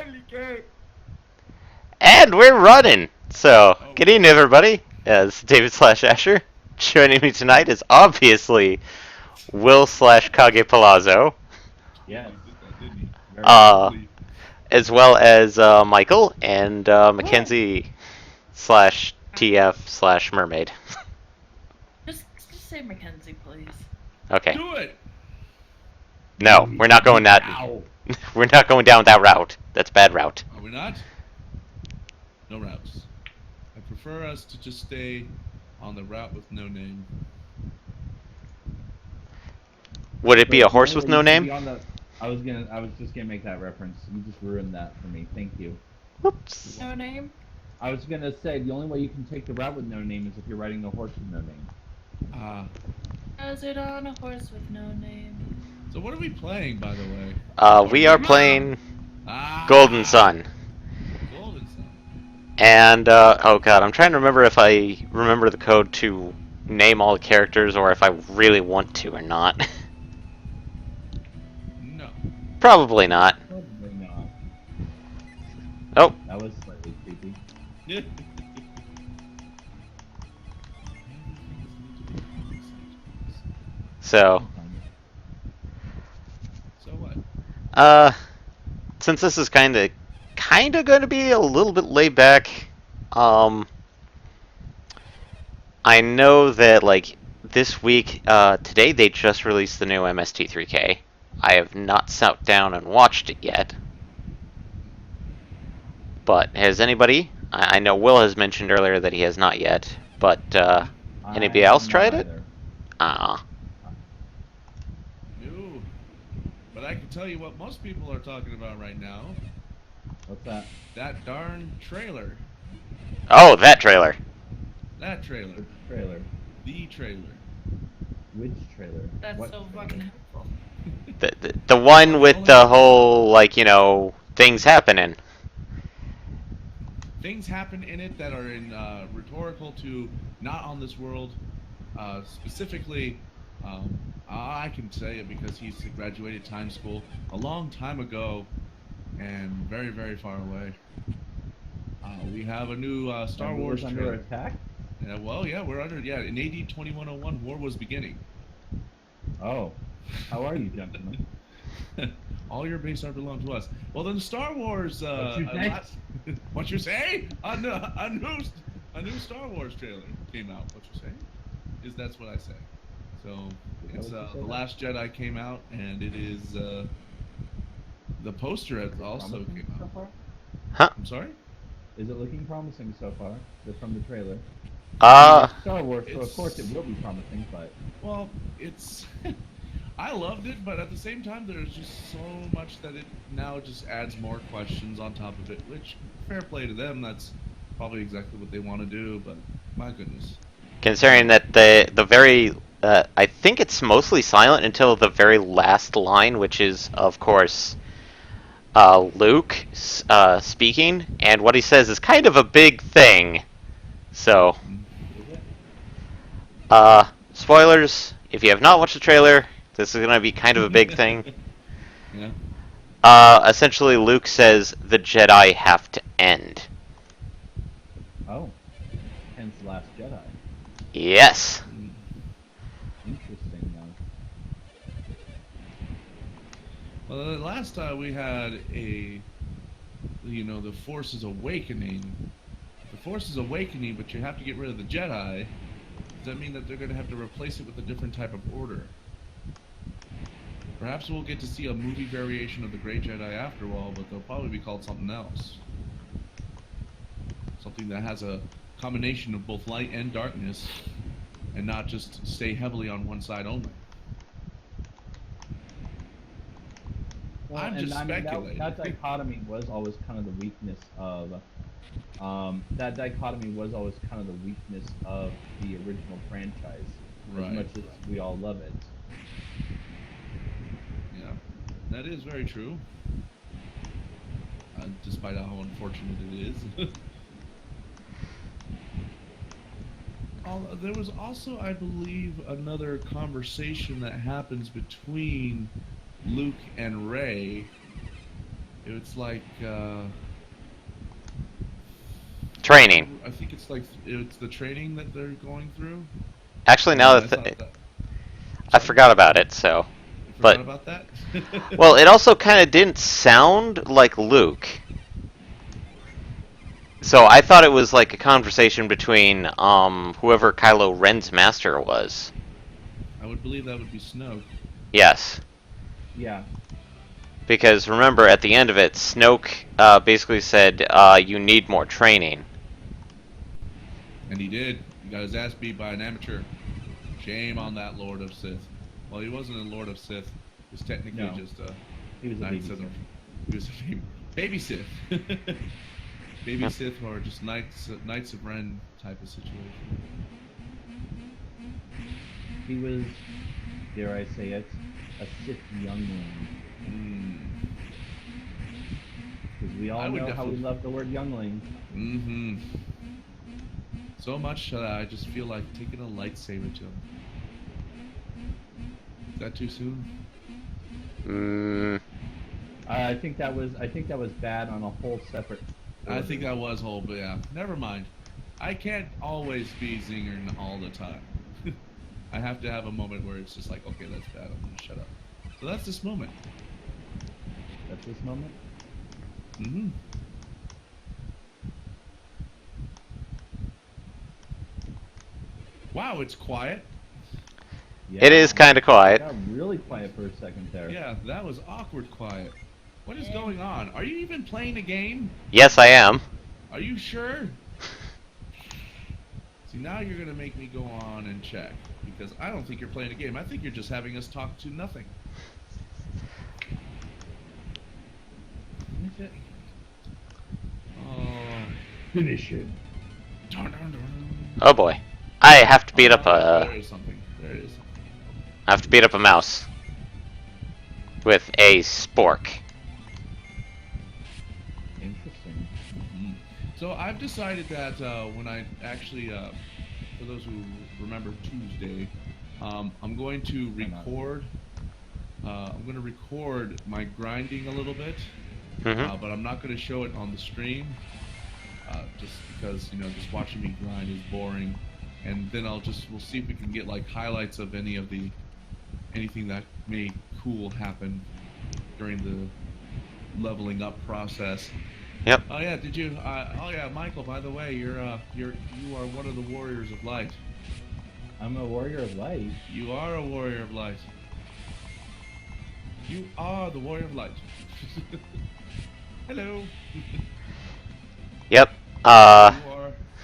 finally came. And we're running! So, good evening, everybody. As David slash Asher. Joining me tonight is obviously Will slash Kage Palazzo, Yes, He did that, didn't he? very uh, quickly. as well as Michael and Mackenzie slash TF slash Mermaid. Just say Mackenzie, please. Okay. Do it! No, we're not going that. Ow. We're not going down that route. That's bad route. Are we not? No routes. I prefer us to just stay on the route with no name. Would it be But a horse the with only no way you can name? be on the- I was just gonna make that reference. You just ruined that for me. Thank you. Whoops. No name? I was gonna say the only way you can take the route with no name is if you're riding a horse with no name. Does it on a horse with no name? So what are we playing, by the way? We are playing Ah, Golden Sun. Golden Sun. And, oh god, I'm trying to remember if I remember the code to name all the characters or if I really want to or not. No. Probably not. Probably not. Oh, That was slightly creepy. so, So what? since this is kinda going to be a little bit laid back, I know that, like, this week, today they just released the new MST3K. I have not sat down and watched it yet. But has anybody? I know Will has mentioned earlier that he has not yet, but anybody else tried it? Ah, No. But I can tell you what most people are talking about right now. What's that? That darn trailer. oh, that trailer. That trailer. Which trailer? The trailer. Which trailer? That's What so trailer? fucking helpful. The one with the whole, like, you know, things happening. Things happen in it that are in rhetorical to not on this world. Specifically, I can say it because he's graduated time school a long time ago and very, very far away. We have a new Star Remember Wars was under trailer. attack? Well, yeah, we're under. Yeah, in AD 2101, war was beginning. Oh. How are you, gentlemen? All your base art belong to us. Well, then Star Wars. What you say? What you say? A new Star Wars trailer came out. What you say? That's what I say. So it's Is that what you the say? Last Jedi came out, and it is the poster also Promising came so out. far? Huh? I'm sorry. Is it looking promising so far? From the trailer. Uh, It's Star Wars, so of it's- course it will be promising, but Well, it's. I loved it, but at the same time, there's just so much that it now just adds more questions on top of it. Which, fair play to them. That's probably exactly what they want to do. But my goodness. considering that the very, I think it's mostly silent until the very last line, which is, of course, Luke speaking, and what he says is kind of a big thing. So, is it? spoilers, if you have not watched the trailer, this is going to be kind of a big thing. Yeah. Essentially, Luke says the Jedi have to end. Oh. Hence Last Jedi. Yes. Interesting, Well, last time we had the Force is awakening. The Force is awakening, but you have to get rid of the Jedi. Does that mean that they're going to have to replace it with a different type of order? Perhaps we'll get to see a movie variation of the Great Jedi after all, but they'll probably be called something else. Something that has a combination of both light and darkness, and not just stay heavily on one side only. Well, I'm and just I mean, speculating. that dichotomy was always kind of the weakness of. That dichotomy was always kind of the weakness of the original franchise. Right. As much as we all love it. Yeah, that is very true. Despite how unfortunate it is. There was also, I believe, another conversation that happens between Luke and Rey It's like Training. I think it's like it's the training that they're going through. Actually, And now I that thought that. I Sorry? forgot about it, so. You But forgot about that? well, it also kind of didn't sound like Luke. So I thought it was like a conversation between whoever Kylo Ren's master was. I would believe that would be Snoke. Yes. Yeah. Because remember, at the end of it, Snoke basically said, you need more training. And he did. He got his ass beat by an amateur. Shame on that Lord of Sith. Well, he wasn't a Lord of Sith. He was technically No. just a He was a Knight baby Sith. Sith. He was a baby Sith. Baby Sith or just Knights of Ren type of situation. He was, dare I say it, a Sith youngling. Because we all I would know how we definitely- love the word youngling. Mm-hmm. So much that I just feel like taking a lightsaber to him. Is that too soon? I think that was bad on a whole separate. I think that was whole, but yeah. Never mind. I can't always be zingering all the time. I have to have a moment where it's just like, okay, that's bad. I'm gonna shut up. So that's this moment. That's this moment. Mm-hmm. Wow, it's quiet. Yeah. It is kind of It quiet. got really quiet for a second there. Yeah, that was awkward quiet. What is going on? Are you even playing a game? Yes, I am. Are you sure? See, now you're gonna make me go on and check. Because I don't think you're playing a game. I think you're just having us talk to nothing. Finish it. Oh. Finish it. Dun, dun, dun. Oh boy. I have to beat up There a. is something. There it is. I have to beat up a mouse with a spork. Interesting. Mhm. So I've decided that when I actually, for those who remember Tuesday, I'm going to record. I'm going to record my grinding a little bit, but I'm not going to show it on the stream, just because just watching me grind is boring. And then we'll see if we can get like highlights of anything that may cool happen during the leveling up process. Yep. Oh yeah, did you? Oh yeah, Michael. By the way, you are one of the warriors of light. I'm a warrior of light. You are a warrior of light. You are the warrior of light. Hello. Yep.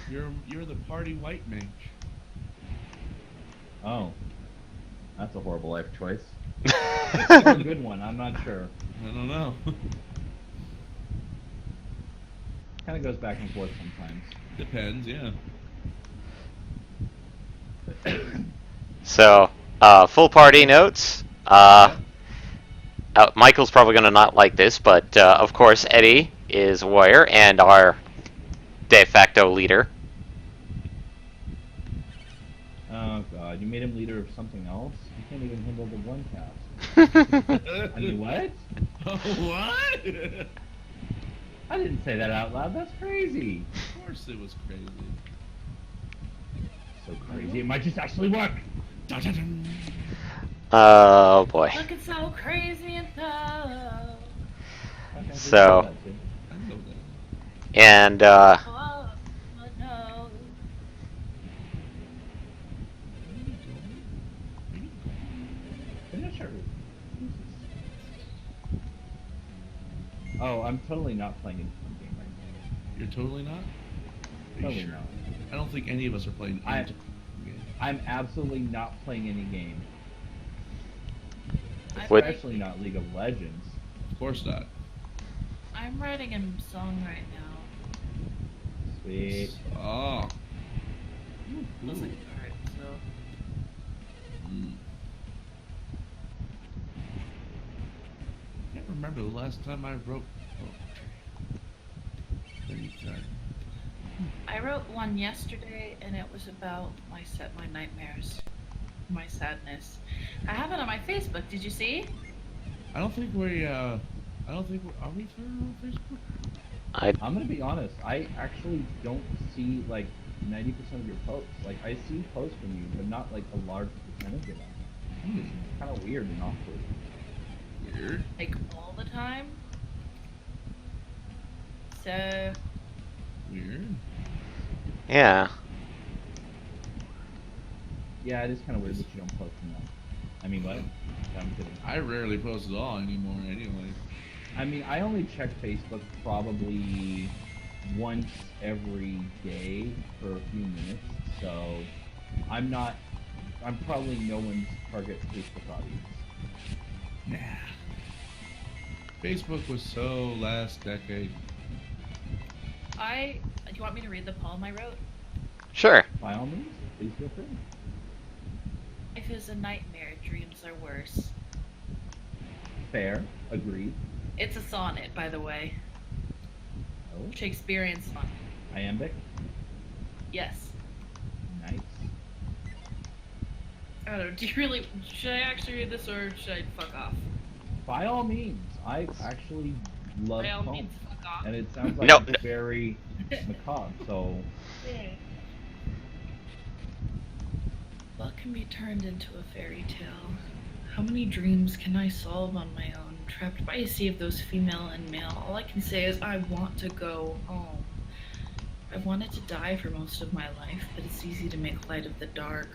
You're the party white mage. Oh, that's a horrible life choice. Or a good one. I'm not sure. I don't know. Kind of goes back and forth sometimes. Depends, yeah. So, full party notes. Michael's probably going to not like this, but of course Eddie is a warrior and our de facto leader. Oh god, you made him leader of something else? You can't even handle the one task. I mean, what? What? I didn't say that out loud. That's crazy. Of course it was crazy. So crazy. It might just actually work. Dun, dun, dun. Oh boy. Look, it's so crazy and so. So- I know that. And Oh, no. Finish her. Oh, I'm totally not playing any fun game right now. You're totally not? Are you Totally sure? not. I don't think any of us are playing I- any game. I'm absolutely not playing any game. What- Especially not League of Legends. Of course not. I'm writing a song right now. Sweet. Oh. Looks like it's alright, so. Mm. Can't remember the last time I wrote poetry. I wrote one yesterday, and it was about my nightmares, my sadness. I have it on my Facebook. Did you see? I don't think we I don't think are we friends on Facebook? I'm gonna be honest. I actually don't see like 90% of your posts. Like I see posts from you, but not like a large percentage of them. It's kind of weird and awkward. Weird. Like all the time. So Weird. Yeah. Yeah, it is kind of weird that you don't post enough. I mean, what? I'm kidding. I rarely post at all anymore. Anyway. I mean, I only check Facebook probably once every day for a few minutes, so I'm probably no one's target Facebook audience. Nah. Facebook was so last decade. do you want me to read the poem I wrote? Sure. By all means, please feel free. Life is a nightmare, dreams are worse. Fair, agreed. It's a sonnet, by the way. Oh, Shakespearean sonnet. iambic, Yes. nice. I don't know, do you really, should I actually read this or should I fuck off? By all means, I actually love By all poems, means, fuck off. and it sounds like No. it's very macabre. So Yeah. What can be turned into a fairy tale? How many dreams can I solve on my own? Trapped by a sea of those female and male, all I can say is I want to go home. I've wanted to die for most of my life, but it's easy to make light of the dark.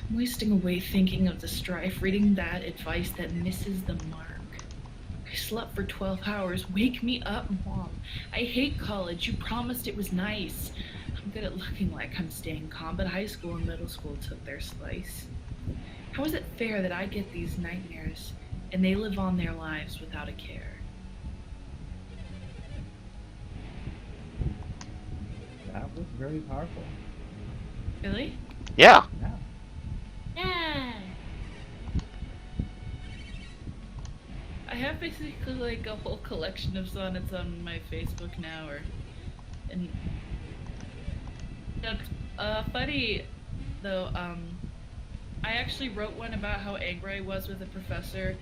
I'm wasting away thinking of the strife, reading that advice that misses the mark. I slept for 12 hours. Wake me up, Mom. I hate college. You promised it was nice. I'm good at looking like I'm staying calm, but high school and middle school took their slice. How is it fair that I get these nightmares and they live on their lives without a care? that was very powerful. Really? Yeah. Yeah. Yeah. I have basically like a whole collection of sonnets on my Facebook now, and that's funny though. I actually wrote one about how angry I was with a professor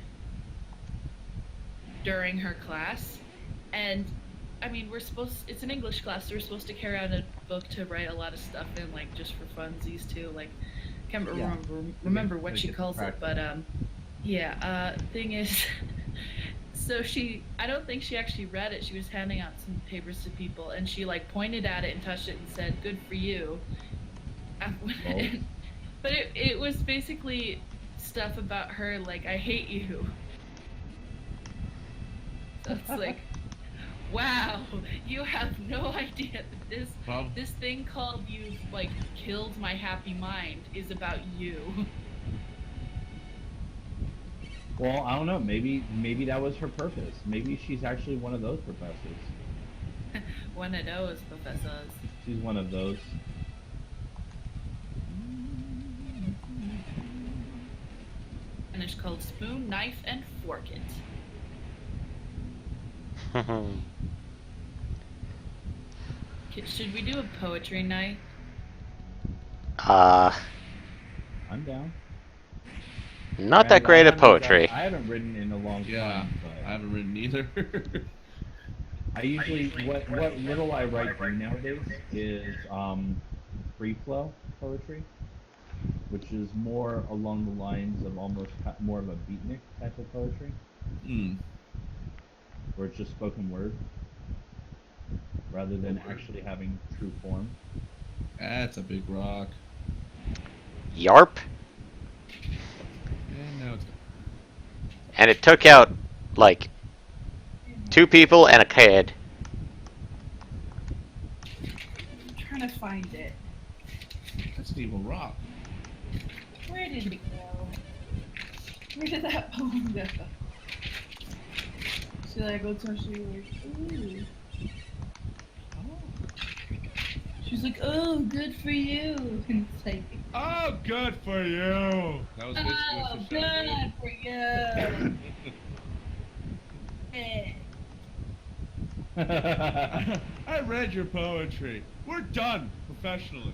during her class, and I mean it's an English class, so we're supposed to carry out a book to write a lot of stuff in, like just for funsies too. Like, can't remember what she calls it, but thing is, so I don't think she actually read it. She was handing out some papers to people, and she like pointed at it and touched it and said, "Good for you." But it was basically stuff about her, like, I hate you. So it's like, wow, you have no idea that this thing called "You've like killed my happy mind" is about you. Well, I don't know. Maybe that was her purpose. Maybe she's actually one of those professors. One of those professors. She's one of those. And it's called Spoon, Knife, and Fork It. Should we do a poetry night? Uh, I'm down. not Man, that great at time is poetry. I haven't written in a long Yeah, time. But I haven't written either. I usually what little I write do nowadays is free flow poetry, which is more along the lines of almost more of a beatnik type of poetry, where it's just spoken word rather than actually having true form. That's a big rock. Yarp. And now it's And it took out, like, 2 people and a kid. I'm trying to find it. that's an evil rock. Where did it go? Where did that poem go? Should I go to her? She was like, ooh. She's like, oh, good for you. And it's like, Oh, good for you. That was basically oh, what she good said. for you. Eh. I read your poetry. We're done professionally.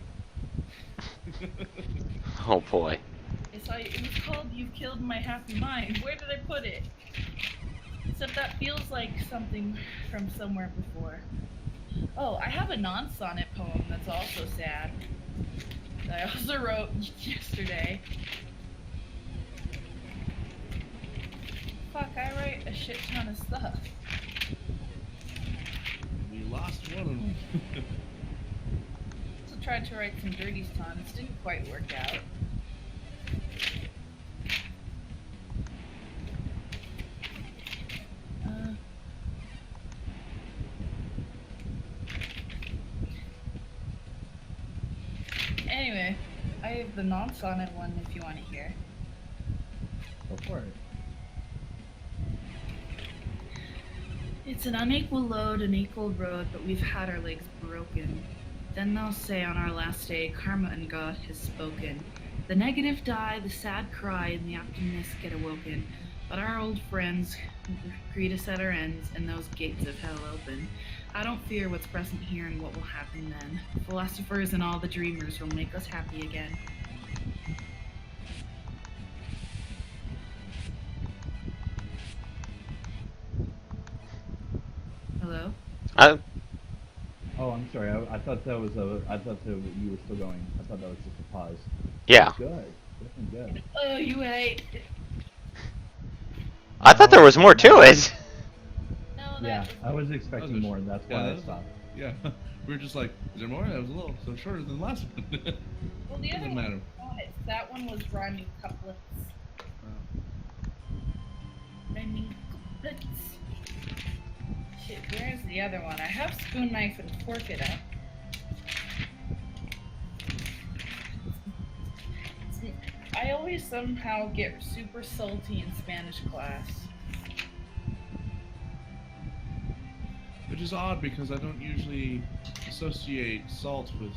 Oh boy. It was called "You've Killed My Happy Mind." Where did I put it? Except that feels like something from somewhere before. Oh, I have a non-sonnet poem that's also sad. That I also wrote yesterday. Fuck, I write a shit ton of stuff. We lost one of them. Also tried to write some dirty sonnets, didn't quite work out. Anyway, I have the non-sonnet one if you want to hear. Go for it. It's an unequal load, an equal road, but we've had our legs broken. Then they'll say on our last day, karma and God has spoken. The negative die, the sad cry, and the optimists get awoken. But our old friends greet us at our ends, and those gates of hell open. I don't fear what's present here and what will happen then. Philosophers and all the dreamers will make us happy again. Hello? Oh, I'm sorry. I thought that was a. I thought that you were still going. I thought that was just a pause. Yeah. Good. Definitely good. Oh, you hate. I thought there was more to it. No, Yeah, that I was expecting more. That's why I stopped. Yeah, we were just like, is there more? That was a little so shorter than the last one. Well, the other Doesn't one matter. was that one was rhyming couplets. Rhyming couplets. Shit, where's the other one? I have spoon, knife, and fork it up. I always somehow get super salty in Spanish class. Which is odd because I don't usually associate salt with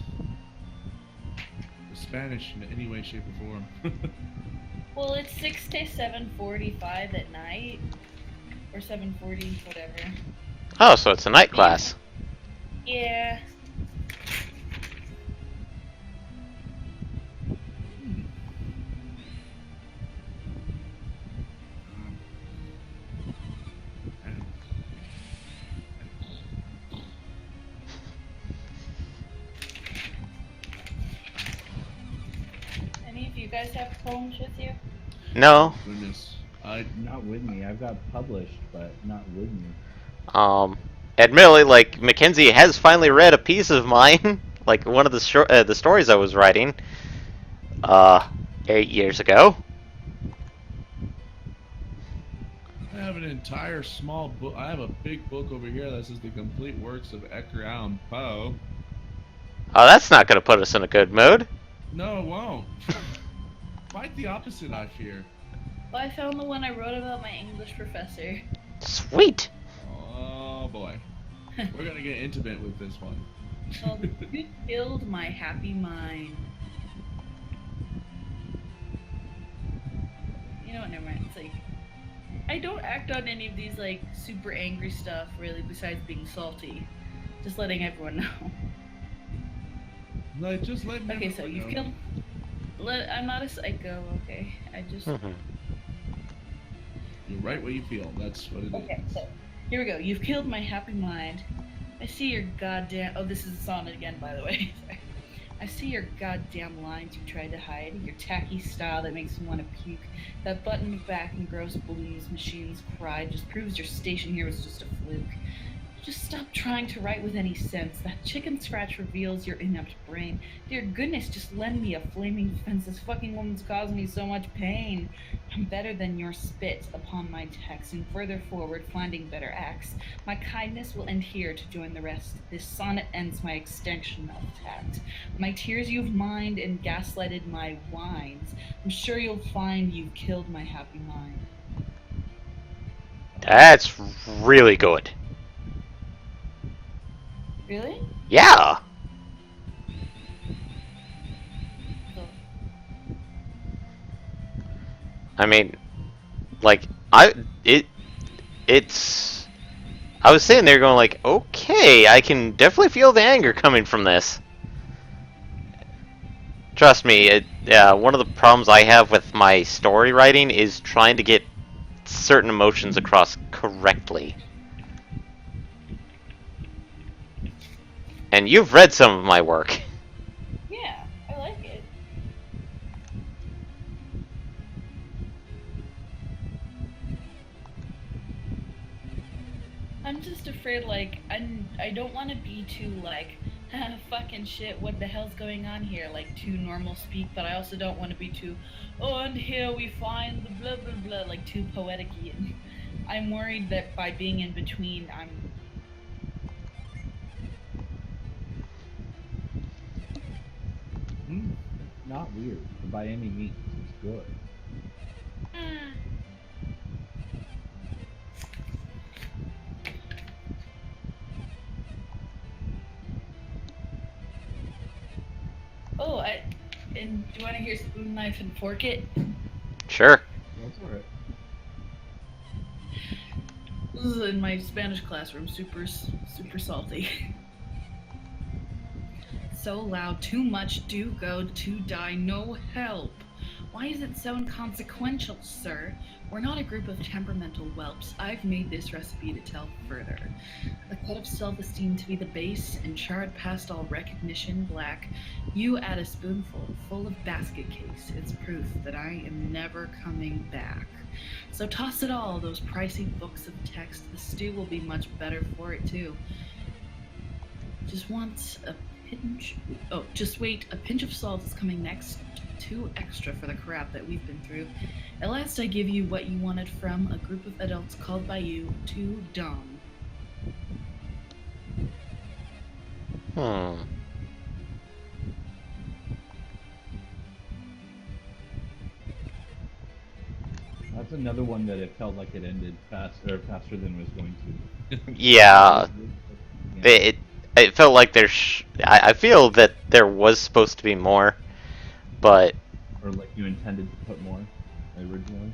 Spanish in any way, shape, or form. Well, it's 6 to 7:45 at night, or 7:40, whatever. Oh, so it's a night class. Yeah. Any of you guys have poems with you? No. Goodness, Not with me. I've got published, but not with me. Admittedly, like Mackenzie has finally read a piece of mine, like one of the stories I was writing, 8 years ago. I have an entire small book. I have a big book over here that says the complete works of Edgar Allan Poe. Oh, that's not gonna put us in a good mood. No, it won't. Quite the opposite, I fear. Well, I found the one I wrote about my English professor. Sweet. Oh boy, we're gonna get intimate with this one. Well, you killed my happy mind. You know what? Never mind. It's like I don't act on any of these like super angry stuff really, besides being salty. Just letting everyone know. Like, just let me. Okay, so you've killed. I'm not a psycho. Okay, I just. Mhm. You're right what you feel. That's what it is. Okay, so here we go. You've killed my happy mind. I see your goddamn. Oh, this is a sonnet again, by the way. Sorry. I see your goddamn lines you tried to hide. Your tacky style that makes me want to puke. That buttoned back and gross blues machine's pride just proves your station here was just a fluke. Just stop trying to write with any sense. That chicken scratch reveals your inept brain. Dear goodness, just lend me a flaming fence. This fucking woman's causing me so much pain. I'm better than your spit upon my text, and further forward, finding better acts. My kindness will end here to join the rest. This sonnet ends my extension of tact. My tears you've mined and gaslighted my whines. I'm sure you'll find you've killed my happy mind. That's really good. Really? Yeah. So, I mean, like it's. I was sitting there going like, okay, I can definitely feel the anger coming from this. Trust me, one of the problems I have with my story writing is trying to get certain emotions across correctly. And you've read some of my work. Yeah, I like it. I'm just afraid, like, I don't want to be too, like, fucking shit, what the hell's going on here? Like, too normal speak, but I also don't want to be too, oh, and here we find the blah blah blah, like, too poetic-y. And I'm worried that by being in between, I'm. Not weird by any means. It's good. Oh, and do you want to hear Spoon Knife and Fork It? Sure. That's alright. This is in my Spanish classroom, super salty. So loud, too much, do go, to die, no help. Why is it so inconsequential, sir? We're not a group of temperamental whelps. I've made this recipe to tell further. A cut of self-esteem to be the base, and charred past all recognition black. You add a spoonful, full of basket case. It's proof that I am never coming back. So toss it all, those pricey books of text. The stew will be much better for it, too. Just want a pinch. Oh, just wait. A pinch of salt is coming next. 2 extra for the crap that we've been through. At last I give you what you wanted from a group of adults called by you too dumb. That's another one that it felt like it ended faster than it was going to. Yeah. Yeah. It felt like I feel that there was supposed to be more, but Or like you intended to put more originally.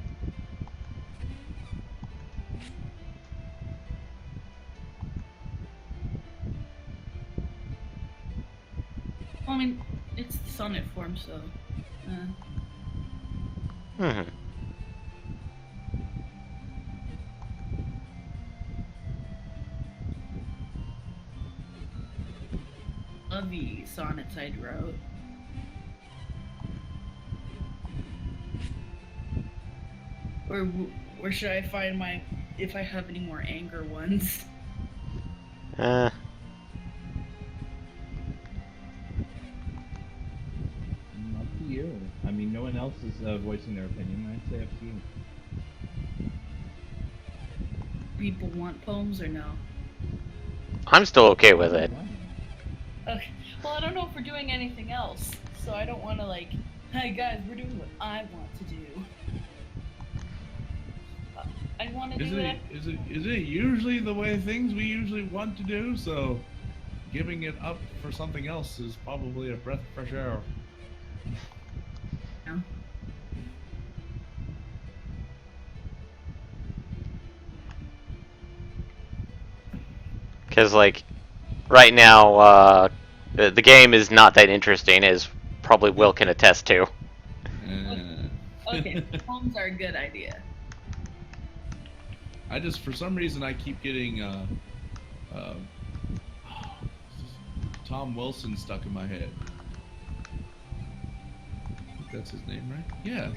Well, I mean, it's the sonnet form, so. Lovey sonnets I wrote. Or where should I find my, if I have any more anger ones? uh, Up to you. I mean, no one else is voicing their opinion. I'd say up to you. People want poems or no? I'm still okay with it. Okay. Well, I don't know if we're doing anything else, so I don't want to like, hey guys, we're doing what I want to do. I want to do it. Is it usually the way things we usually want to do? So, giving it up for something else is probably a breath of fresh air. No. Because, like, right now, the game is not that interesting, as probably Will can attest to. Okay, poems are a good idea. I just, for some reason, I keep getting Tom Wilson stuck in my head. I think that's his name, right? Yeah,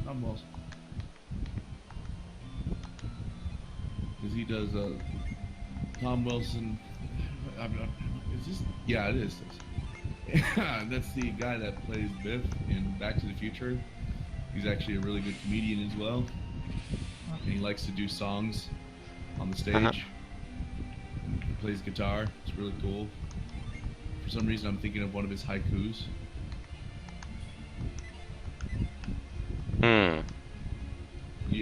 Tom Wilson. Because he does Tom Wilson. Is this? Yeah, it is. That's the guy that plays Biff in Back to the Future. He's actually a really good comedian as well. And he likes to do songs on the stage. He plays guitar. It's really cool. For some reason, I'm thinking of one of his haikus.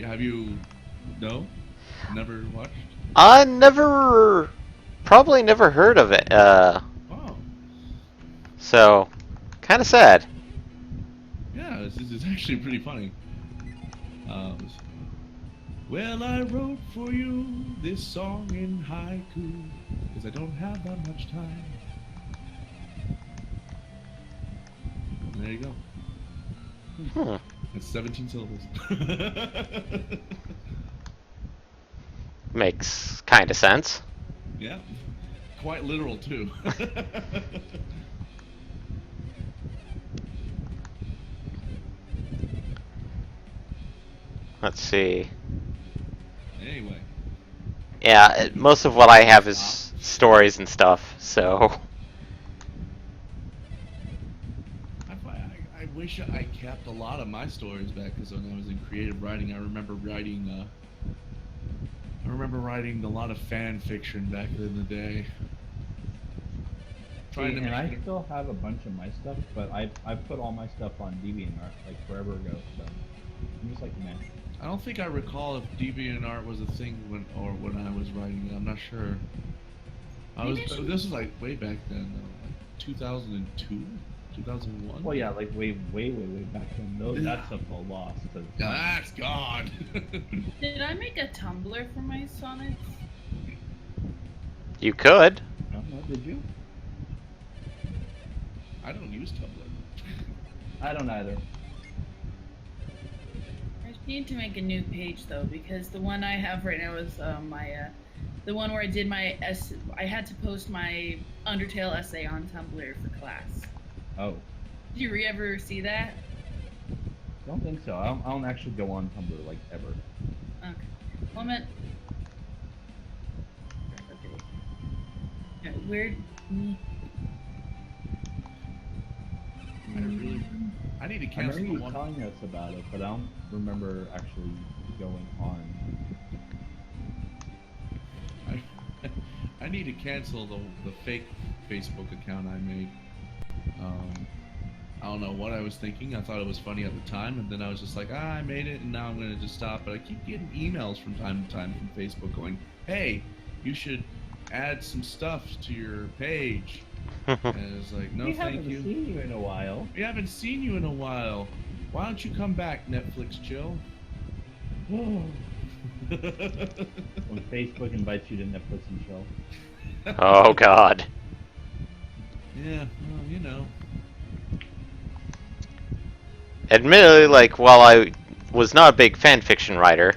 Have you? No? Never watched? I probably never heard of it. Oh. So, kind of sad. Yeah, this is actually pretty funny. Well, I wrote for you this song in haiku, because I don't have that much time. And there you go. That's 17 syllables. Makes kind of sense. Yeah, quite literal too. Let's see. Anyway, Yeah, most of what I have is stories and stuff, so... I wish I kept a lot of my stories back because when I was in creative writing, I remember writing. I remember writing a lot of fan fiction back in the day. Trying to and I make it. still have a bunch of my stuff, but I've put all my stuff on DeviantArt like forever ago. So I'm just like, man. I don't think I recall if DeviantArt was a thing when I was writing it. I'm not sure. This was like way back then, though, like 2002, 2001. Well, yeah, like way back then. That stuff's all lost. That's gone. Did I make a Tumblr for my sonnets? You could. I don't know, did you? I don't use Tumblr. I don't either. I need to make a new page though, because the one I have right now is the one where I did my I had to post my Undertale essay on Tumblr for class. Oh, Did you ever see that? I don't think so. I don't actually go on Tumblr like ever. Okay. Well, I meant. Okay. Where? I need to I cancel remember you one. telling us about it, but I don't remember actually going on. I need to cancel the fake Facebook account I made. I don't know what I was thinking. I thought it was funny at the time, and then I was just like, I made it, and now I'm gonna just stop. But I keep getting emails from time to time from Facebook going, hey, you should add some stuff to your page. And it's like, no, We thank haven't you. seen you in a while. We haven't seen you in a while. Why don't you come back, Netflix chill? When Facebook invites you to Netflix and chill. Oh, God. Yeah, well, you know. Admittedly, like, while I was not a big fanfiction writer,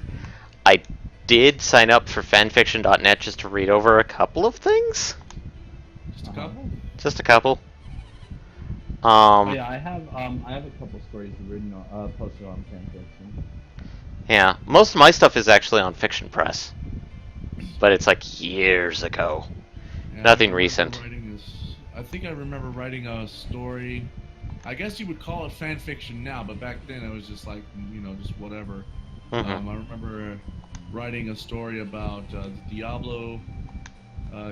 I did sign up for fanfiction.net just to read over a couple of things. Just a couple? Just a couple. Oh, yeah, I have a couple stories written posted on fanfiction. Yeah, most of my stuff is actually on Fiction Press, but it's like years ago. Yeah, Nothing I remember recent. I think I remember writing a story. I guess you would call it fan fiction now, but back then it was just like, you know, just whatever. Mhm. I remember writing a story about the Diablo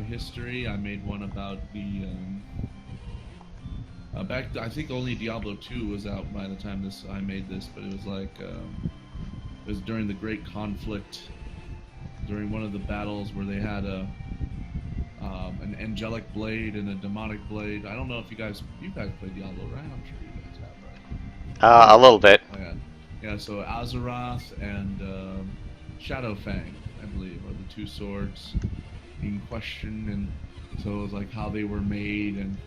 history. I made one about the I think only Diablo 2 was out by the time I made this, but it was like it was during the Great Conflict, during one of the battles where they had an angelic blade and a demonic blade. I don't know if you guys played Diablo, right? I'm sure you guys have, right? A little bit. Oh, yeah. Yeah, so Azeroth and Shadowfang, I believe, are the two swords in question, and so it was like how they were made and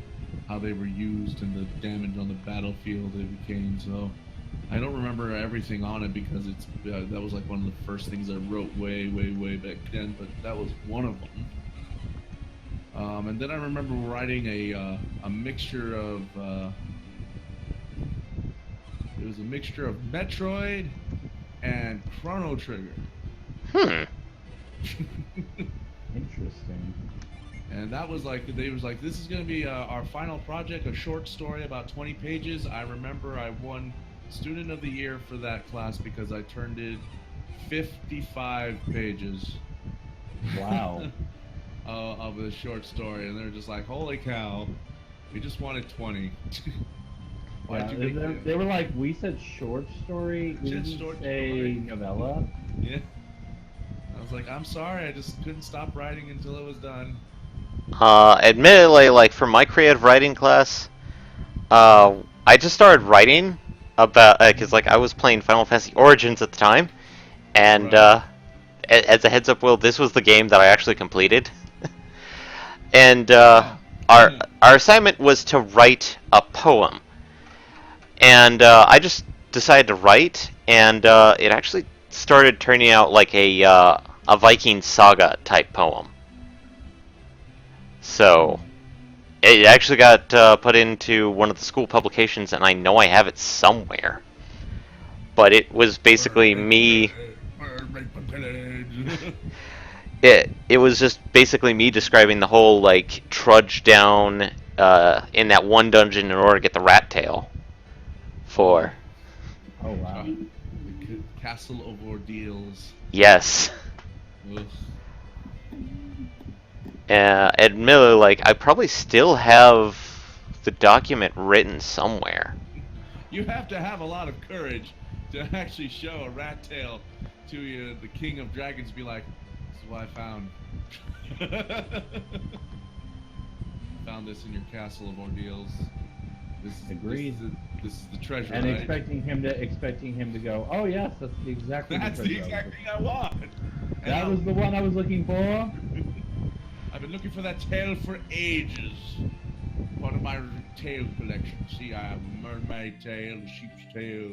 how they were used and the damage on the battlefield it became. So I don't remember everything on it because it's that was like one of the first things I wrote way back then, but that was one of them. And then I remember writing a mixture of it was a mixture of Metroid and Chrono Trigger. Interesting. And that was like, they was like, this is going to be our final project, a short story about 20 pages. I remember I won Student of the Year for that class because I turned in 55 pages. Wow. Of a short story, and they're just like, holy cow, we just wanted 20. Why'd you make they were like, we said short story, we Said didn't short say story. novella. Yeah. I was like, I'm sorry, I just couldn't stop writing until it was done. Admittedly, like, for my creative writing class, I just started writing about, because, like, I was playing Final Fantasy Origins at the time, and, Right. As a heads up, Will, this was the game that I actually completed. And, Wow. our Yeah. our assignment was to write a poem. And, I just decided to write, and, it actually started turning out like a Viking saga type poem. So it actually got put into one of the school publications, and I know I have it somewhere. But it was basically me. It was just basically me describing the whole like trudge down in that one dungeon in order to get the rat tail. For Oh wow. The Castle of Ordeals. yes, Ugh. admittedly, like I probably still have the document written somewhere. You have to have a lot of courage to actually show a rat tail to you, the king of dragons, be like, this is what I found. Found this in your Castle of Ordeals. Agreed. This is the treasure. And right? expecting him to go, oh yes, that's the exact thing. That's the exact thing I want. That was the one I was looking for. I've been looking for that tail for ages. Part of my tail collection. See, I have a mermaid tail, a sheep's tail,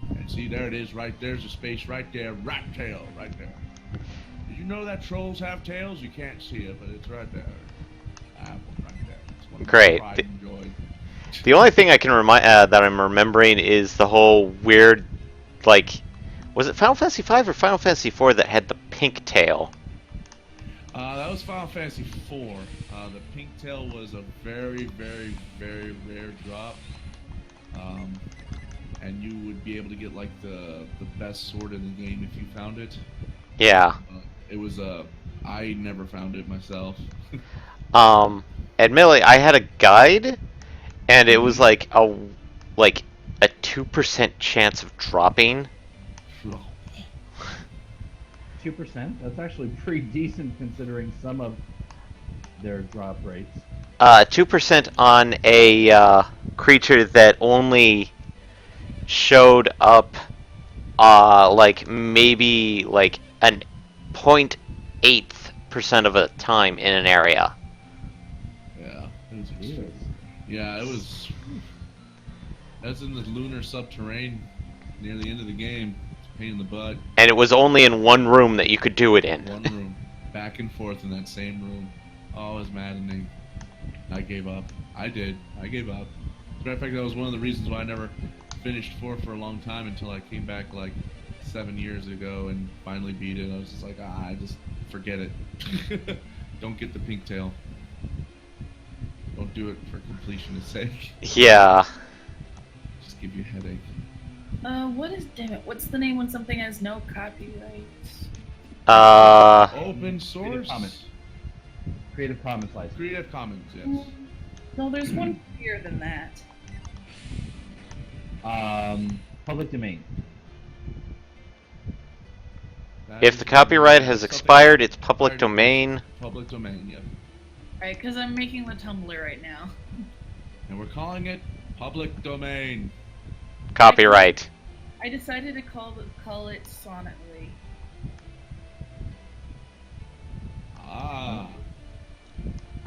and see, there it is, right there's a space right there, rat tail, right there. Did you know that trolls have tails? You can't see it, but it's right there. I have one right there. It's one of my Great. pride and joy. The only thing I can remind that I'm remembering is the whole weird, like, was it Final Fantasy V or Final Fantasy IV that had the pink tail? That was Final Fantasy IV. The pink tail was a very, very, very rare drop. And you would be able to get like the best sword in the game if you found it. Yeah. It was I never found it myself. Admittedly, I had a guide, and it was like a 2% chance of dropping. 2%? That's actually pretty decent considering some of their drop rates. 2% on a creature that only showed up like maybe like an 0.8% of a time in an area. Yeah. Jesus. Yeah, it was. That's in the lunar subterranean near the end of the game. It's a pain in the butt. And it was only in one room that you could do it in. One room, back and forth in that same room. Oh, it was maddening. I gave up. I did. I gave up. As a matter of fact, that was one of the reasons why I never finished 4 for a long time until I came back like 7 years ago and finally beat it. I was just like, I just forget it. Don't get the pink tail. Don't do it for completionist sake. Yeah. Just give you a headache. Damn it, what's the name when something has no copyrights? Open source? Creative Commons license. Creative Commons, yes. No, there's one bigger than that. Public domain. That If is the copyright has something expired, it's public expired. domain. Public domain, yep. Alright, because I'm making the Tumblr right now. And we're calling it public domain. Copyright. I decided to call it Sonatly.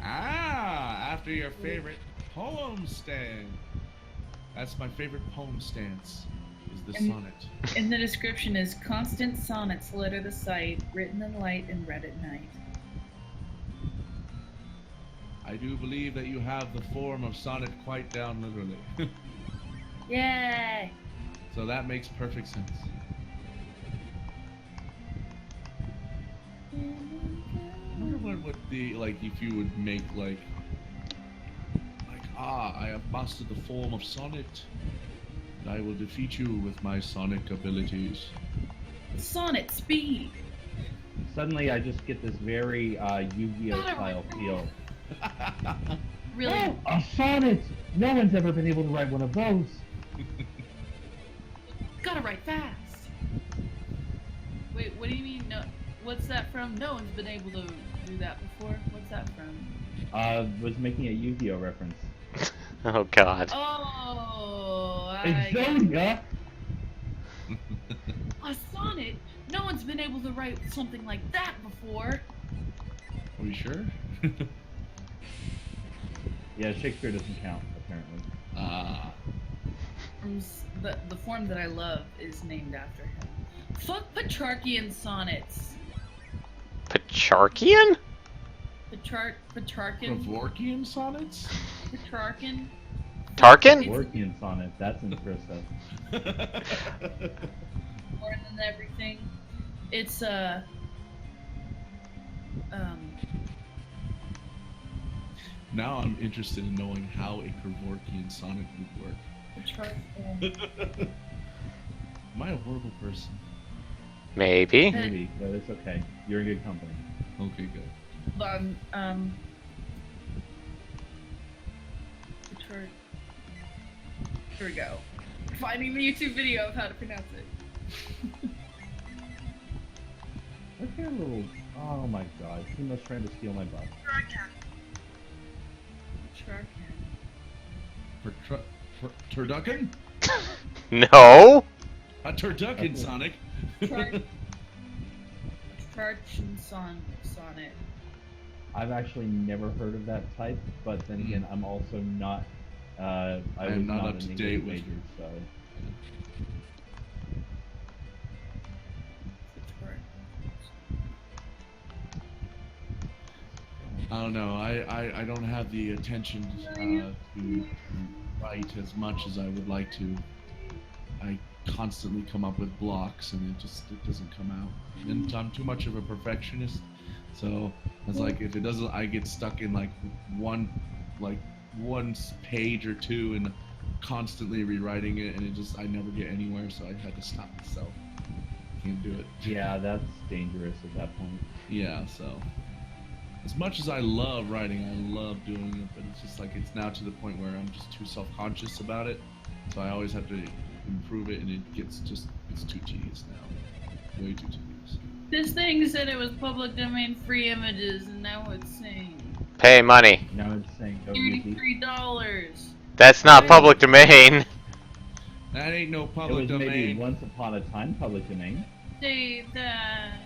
After your favorite poem stand. That's my favorite poem stance, is the sonnet. And the description is constant sonnets litter the sight, written in light and read at night. I do believe that you have the form of sonnet quite down literally. Yay! So that makes perfect sense. I wonder what would the, like, if you would make, like, I have mastered the form of sonnet, and I will defeat you with my sonic abilities. Sonnet speed! Suddenly I just get this very Yu-Gi-Oh style feel. Really? Oh, a sonnet! No one's ever been able to write one of those. Gotta write fast! Wait, what do you mean? No, what's that from? No one's been able to do that before. What's that from? Was making a Yu-Gi-Oh reference. Oh god. Oh, Exodia! A sonnet? No one's been able to write something like that before. Are you sure? Yeah, Shakespeare doesn't count, apparently. The form that I love is named after him. Fuck Petrarchian sonnets. Petrarchian? Petrarchan? Kevorkian sonnets? Petrarchan? Tarkin? Working on it. That's interesting. More than everything. It's Now I'm interested in knowing how a Kevorkian sonnet would work. Petrarchan. Am I a horrible person? Maybe. Maybe, but it's okay. You're in good company. Okay, good. Here we go. Finding the YouTube video of how to pronounce it. Look at that little. Oh my god, he must trying to steal my butt. Turducken? No. A turducken, Okay. Sonic. Petrarchan sonnet. I've actually never heard of that type, but then again, I'm also not. I am was not not up an to English date with- major, so. I don't know. I don't have the attention to write as much as I would like to. I constantly come up with blocks, and it doesn't come out. And I'm too much of a perfectionist, so it's like if it doesn't, I get stuck in like one page or two, and constantly rewriting it, and I never get anywhere. So I had to stop myself. Can't do it. Yeah, that's dangerous at that point. Yeah, so as much as I love writing, I love doing it, but it's just like it's now to the point where I'm just too self-conscious about it. So I always have to improve it, and it's too tedious now. Way too tedious. This thing said it was public domain free images, and now it's saying Pay money. Now it's saying go use these. $33. That's not public domain. That ain't no It public was maybe domain. once upon a time public domain. Say that.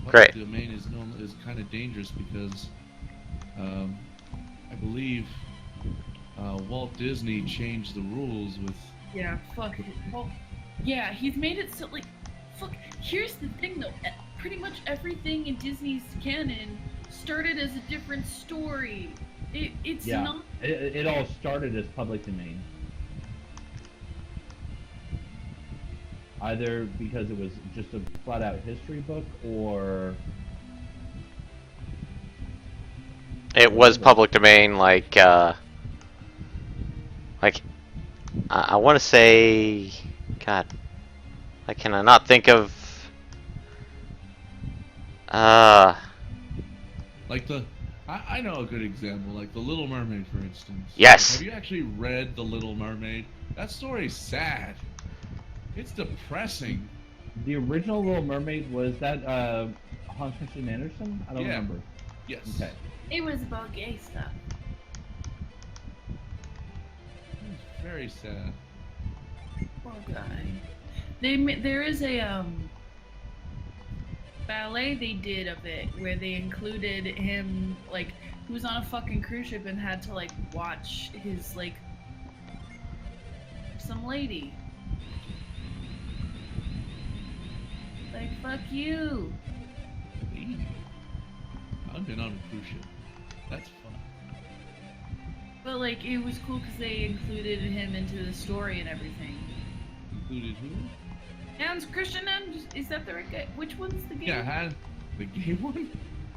Public Great. domain is kind of dangerous because I believe Walt Disney changed the rules with. Yeah, fuck it. Well, yeah, he's made it so, like, fuck. Here's the thing, though. Pretty much everything in Disney's canon started as a different story. It's Yeah, not. it all started as public domain. Either because it was just a flat-out history book, or It was public domain, like I want to say, God, I cannot think of. Like I know a good example, like The Little Mermaid, for instance. Yes. Have you actually read The Little Mermaid? That story's sad. It's depressing. the original Little Mermaid was that Hans Christian Andersen? I don't Yeah. remember. Yes. Okay. It was about gay stuff. It's very sad. Poor guy. There is a ballet they did of it where they included him, like, he was on a fucking cruise ship and had to, like, watch his, like, some lady. Like, fuck you. Hey. I've been on a cruise ship. That's fun. But, like, it was cool because they included him into the story and everything. Included who? Hans Christian Andersen, is that the right guy? Which one's the gay? Yeah, had the gay one.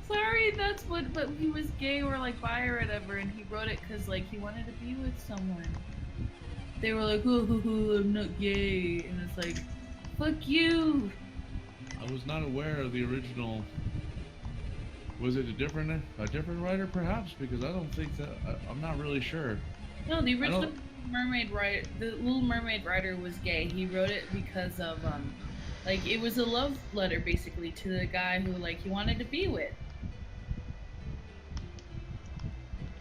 Sorry, that's what, but he was gay or like bi or whatever, and he wrote it because like he wanted to be with someone. They were like, oh, I'm not gay, and it's like, fuck you. I was not aware of the original. Was it a different writer, perhaps? Because I don't think that I'm not really sure. No, the original don't- the Little Mermaid writer was gay. He wrote it because of like it was a love letter basically to the guy who like he wanted to be with.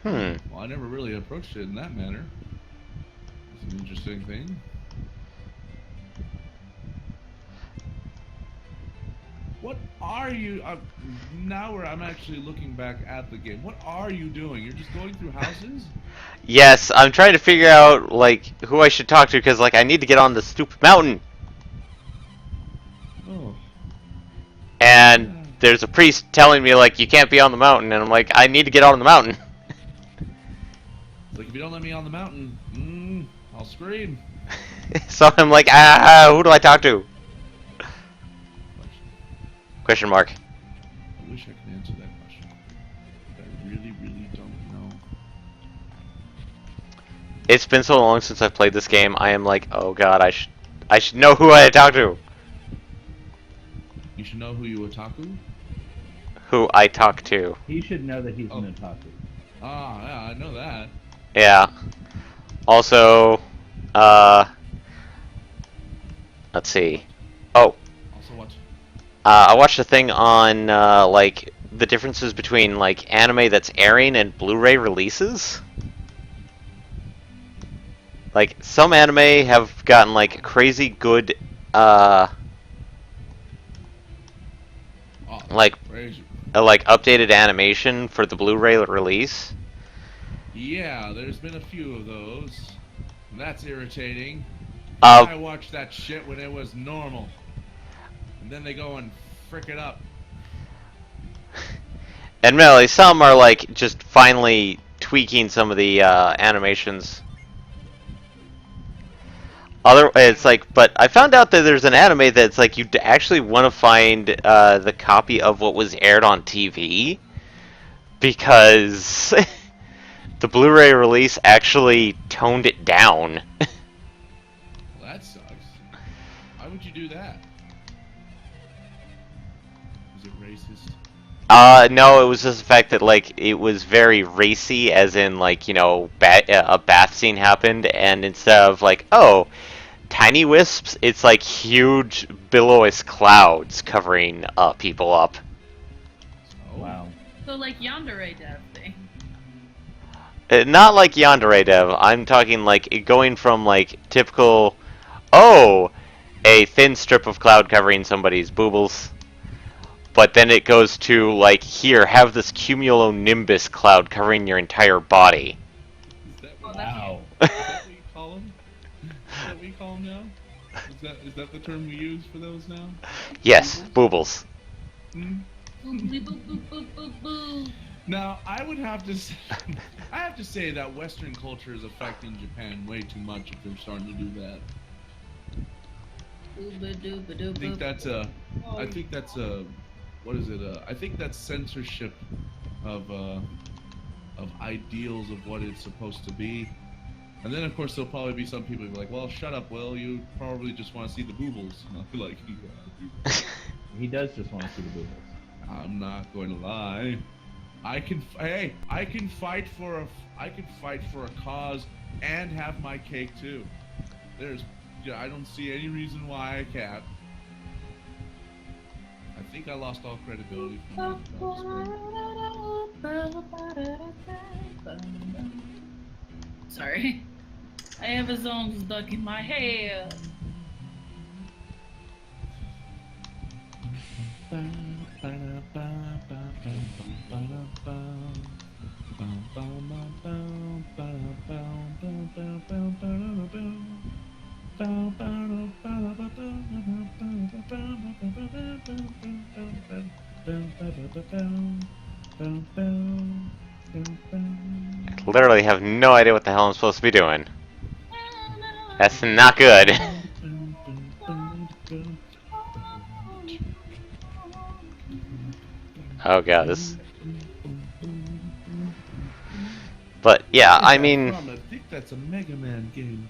Hmm. Well, I never really approached it in that manner. It's an interesting thing. What are you? Now where I'm actually looking back at the game. What are you doing? You're just going through houses? Yes, I'm trying to figure out like who I should talk to because like I need to get on the stupid mountain. Oh. And there's a priest telling me, like, you can't be on the mountain, and I'm like, I need to get on the mountain. It's like, if you don't let me on the mountain, I'll scream. So I'm like, who do I talk to? Question mark. I wish I could answer that question. But I really, really don't know. It's been so long since I've played this game. I am like, oh god, I should know who I talk to. You should know who you otaku? Who I talk to. He should know that he's Oh. an otaku. Ah, yeah, I know that. Yeah. Also, let's see. Oh, Also, what? I watched a thing on like the differences between like anime that's airing and Blu-ray releases. Like some anime have gotten like crazy good Oh, like crazy. like updated animation for the Blu-ray release. Yeah, there's been a few of those. That's irritating. Uh, I watched that shit when it was normal. And then they go and frick it up. Admittedly, some are like just finally tweaking some of the animations. It's like, but I found out that there's an anime that's like you actually want to find the copy of what was aired on TV because the Blu-ray release actually toned it down. Well, that sucks. Why would you do that? Is it racist? No, it was just the fact that like it was very racy, as in like a bath scene happened, and instead of like tiny wisps, it's like huge billowy clouds covering people up. Oh. Wow. So like yandere dev thing. Not like Yandere Dev. I'm talking like going from like typical, a thin strip of cloud covering somebody's boobles. But then it goes to like, here, have this cumulonimbus cloud covering your entire body. Is that Oh, what, Wow. is that what you call them? Is that what you call them now? Is that the term we use for those now? Yes, boobles. Hmm? Boop, boop, boop, boop, boop, boop. Now, I would have to say, I have to say that Western culture is affecting Japan way too much if they're starting to do that. I think that's what is it? I think that's censorship of ideals of what it's supposed to be. And then of course there'll probably be some people who be like, well, shut up, Will, you probably just want to see the boobles. And I'll be like, yeah. He does just want to see the boobles. I'm not going to lie. I can fight for a cause and have my cake too. I don't see any reason why I can't. I think I lost all credibility from Sorry. I have a song stuck in my head. I literally have no idea what the hell I'm supposed to be doing. That's not good. Oh god, this. But yeah, I mean, I think that's a Mega Man game.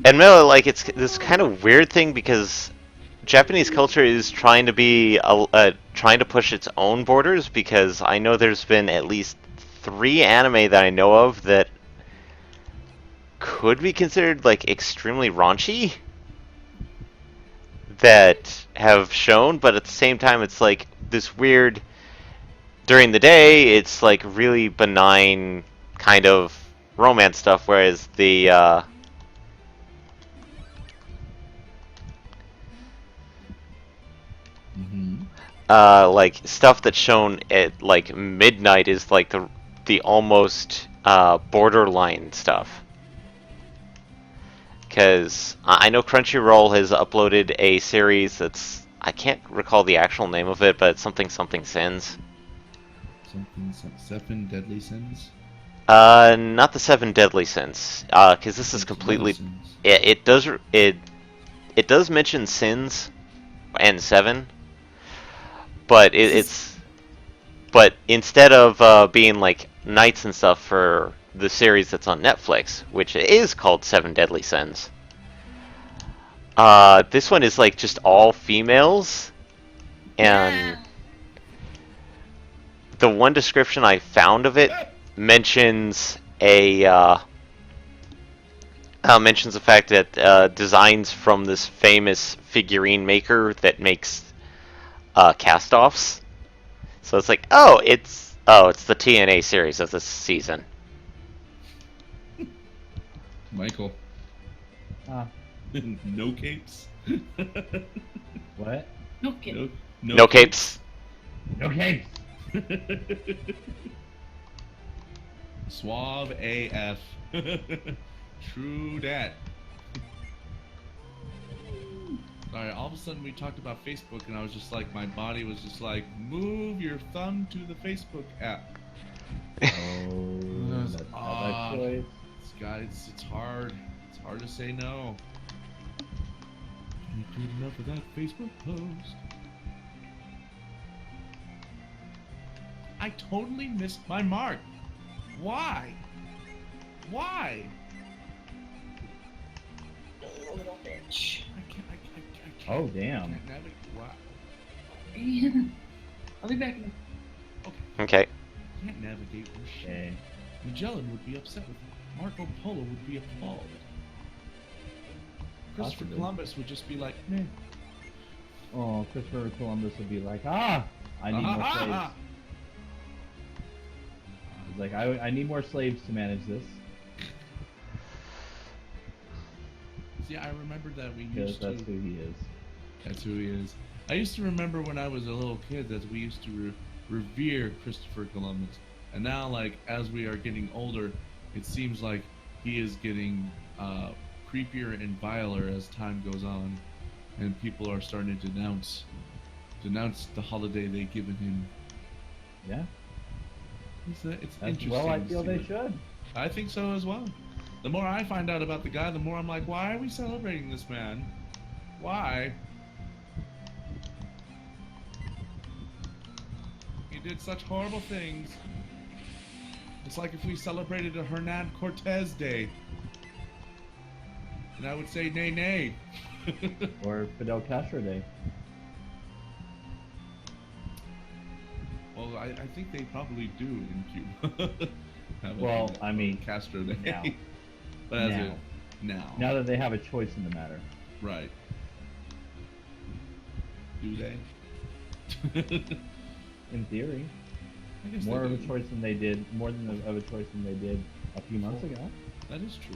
admittedly, like it's this kind of weird thing because Japanese culture is trying to be trying to push its own borders, because I know there's been at least 3 anime that I know of that could be considered like extremely raunchy that have shown, but at the same time it's like this weird, during the day it's like really benign kind of romance stuff, whereas the like stuff that's shown at like midnight is like the almost borderline stuff. because I know Crunchyroll has uploaded a series that's, I can't recall the actual name of it, but it's something sins. Seven deadly sins. Not the Seven Deadly Sins, because this is It's completely. low sins. It does mention sins and seven, but but instead of being like knights and stuff for the series that's on Netflix, which is called Seven Deadly Sins, this one is like just all females, and the one description I found of it mentions mentions the fact that designs from this famous figurine maker that makes cast-offs. So it's like, it's the TNA series of this season. Michael. Ah, No capes. what? No kidding. No capes. Okay. Suave AF. True dat. Sorry, all of a sudden we talked about Facebook and I was just like, my body was just like, move your thumb to the Facebook app. Oh, that's not Ah. that choice. Guys, it's hard. It's hard to say no. Can't do enough of that Facebook post. I totally missed my mark. Why? Why? Little bitch. I can't. Oh, damn. I can't navigate. Why? I'll be back. Okay. I can't navigate this shit. Okay. Magellan would be upset with me. Marco Polo would be appalled. Christopher Possibly. Columbus would just be like, meh. Oh, Christopher Columbus would be like, I need more slaves. He's like, I need more slaves to manage this. See, I remembered that we Because used that's to. who he is. That's who he is. I used to remember when I was a little kid that we used to revere Christopher Columbus. And now, like, as we are getting older, it seems like he is getting creepier and viler as time goes on. And people are starting to denounce the holiday they've given him. Yeah. It's As interesting. well, I to feel see they what- should. I think so as well. The more I find out about the guy, the more I'm like, why are we celebrating this man? Why? He did such horrible things. It's like if we celebrated a Hernan Cortez Day. And I would say, nay, nay. Or Fidel Castro Day. Well, I think they probably do in Cuba. Have a Well, Fidel I mean, Castro Day. now. But as Now. now. Now that they have a choice in the matter. Right. Do they? In theory. I guess More they of a do. choice than they did, more than of a choice than they did a few months ago. That is true.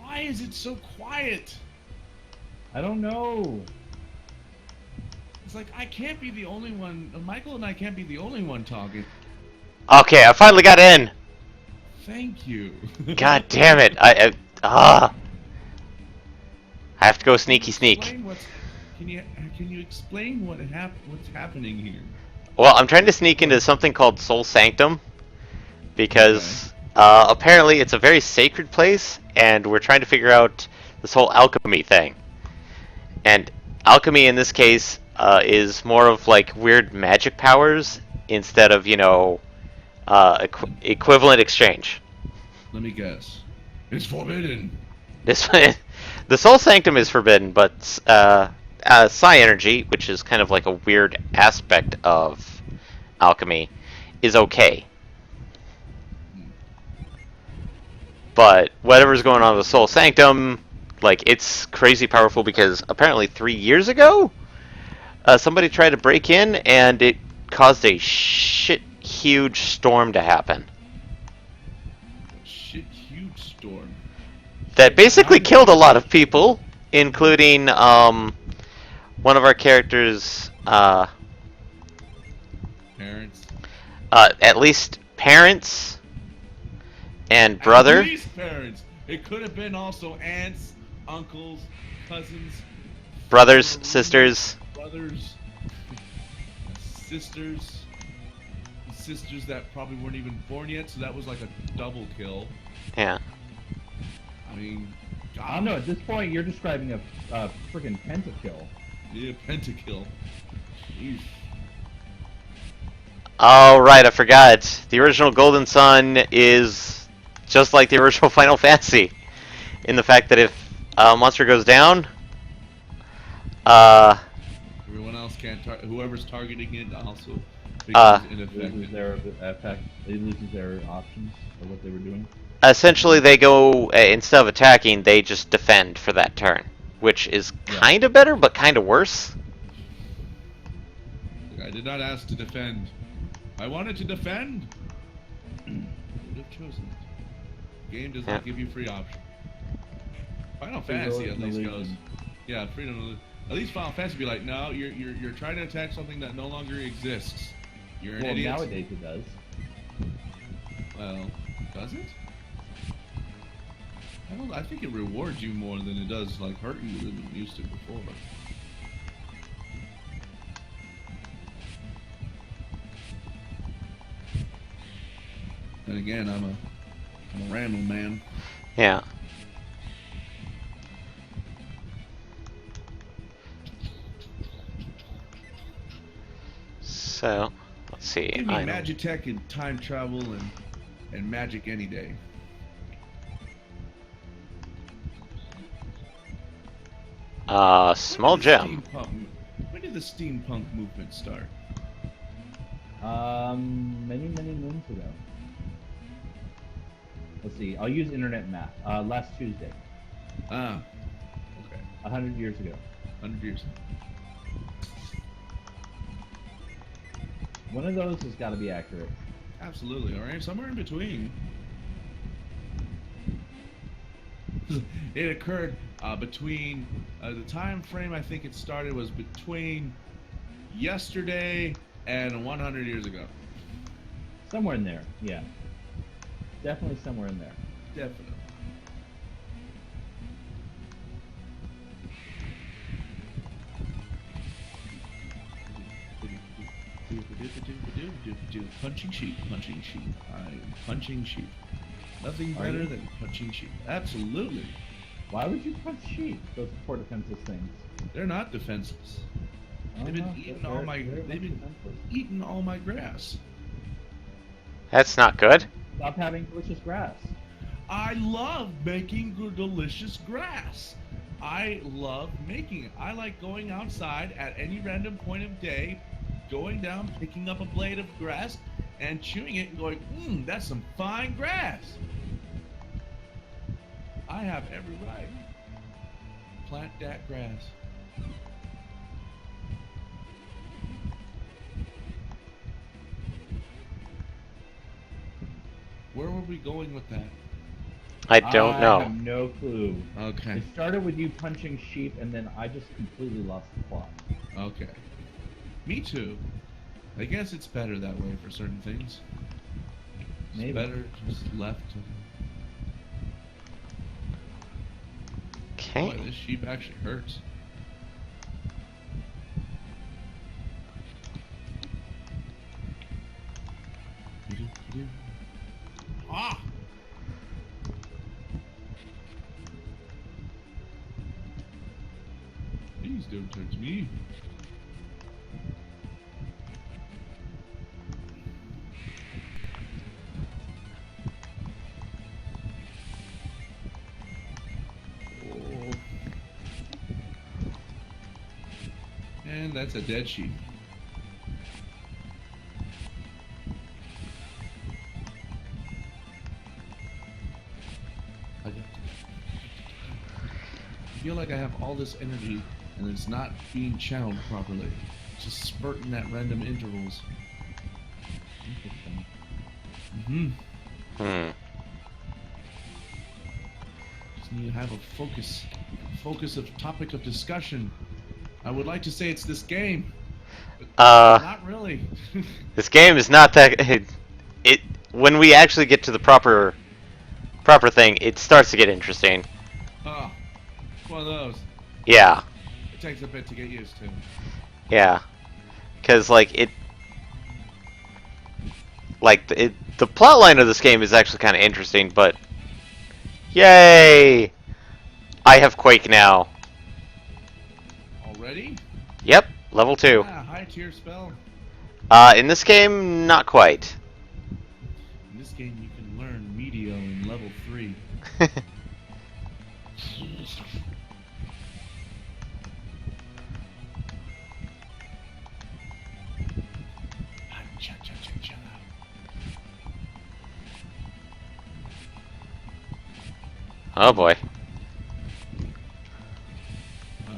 Why is it so quiet? I don't know. It's like I can't be the only one. Michael and I can't be the only one talking. Okay, I finally got in. Thank you. God damn it! I have to go sneaky sneak. Explain can you explain what's happening here? Well, I'm trying to sneak into something called Soul Sanctum because apparently it's a very sacred place, and we're trying to figure out this whole alchemy thing. And alchemy in this case is more of like weird magic powers instead of equivalent exchange. Let me guess. It's forbidden. This the Soul Sanctum is forbidden, but Psi Energy, which is kind of like a weird aspect of alchemy, is okay. But whatever's going on with Soul Sanctum, like, it's crazy powerful because apparently 3 years ago, somebody tried to break in and it caused a huge storm to happen. Huge storm. That basically killed a lot of people, including one of our characters, Parents. at least parents and At brother. least parents. It could have been also aunts, uncles, cousins, Brothers, former sisters. roommates, brothers, sisters that probably weren't even born yet, so that was like a double kill. Yeah. I mean, God. I don't know. At this point, you're describing a freaking pentakill. Yeah, pentakill. Eesh. Oh, right, I forgot. The original Golden Sun is just like the original Final Fantasy, in the fact that if a monster goes down, Everyone else can't. Whoever's targeting it also Uh, becomes Loses ineffective. their effect. It loses their options of what they were doing. essentially they go, instead of attacking, they just defend for that turn, which is Yeah. kind of better, but kind of worse. I did not ask to defend. I wanted to defend. I would have chosen it. The game does not Yeah. give you free option. Final Free Fantasy will at least illusion. goes. Yeah, freedom. At least Final Fantasy be like, no, you're trying to attack something that no longer exists. You're an Well, idiot. nowadays it does. Well, does it? I think it rewards you more than it does like hurt you than it used to before. And again, I'm a random man. Yeah. So, let's see. Give me I Magitech and time travel and magic any day. Small gem. When did the steampunk movement start? Many moons ago. Let's see. I'll use internet math. Last Tuesday, Ah, okay. 100 years ago. 100 years. One of those has got to be accurate. Absolutely. All right, somewhere in between. It occurred between the time frame. I think it started was between yesterday and 100 years ago. Somewhere in there. Yeah. Definitely somewhere in there. Definitely. Punching sheep, punching sheep. I'm punching sheep. Nothing Are better you? than punching sheep. Absolutely. Why would you punch sheep? Those poor defenseless things. They're not defenseless. Oh, They've been no, eating they're- all my. they're They've been defenseless. eating all my grass. That's not good. Stop having delicious grass. I love making good, delicious grass. I love making it. I like going outside at any random point of day, going down, picking up a blade of grass, and chewing it and going, that's some fine grass. I have every right. Plant that grass. Where were we going with that? I don't I know. have no clue. Okay. It started with you punching sheep, and then I just completely lost the plot. Okay. Me too. I guess it's better that way for certain things. It's Maybe. better just left. Okay. Boy, this sheep actually hurts. Ah! Please don't touch me. Oh. And that's a dead sheep. I feel like I have all this energy and it's not being channeled properly. It's just spurting at random intervals. Interesting. Hmm. Just need to have a focus of topic of discussion. I would like to say it's this game, but Uh, not really. this game is not that. It when we actually get to the proper thing, it starts to get interesting. Oh, one of those. Yeah, It takes a bit to get used to. yeah, because the plot line of this game is actually kind of interesting, but yay! I have Quake now. Already? Yep, level 2. Ah, high tier spell. In this game, not quite. In this game, you can learn Medio in level 3. Cha-cha-cha-cha. Oh boy.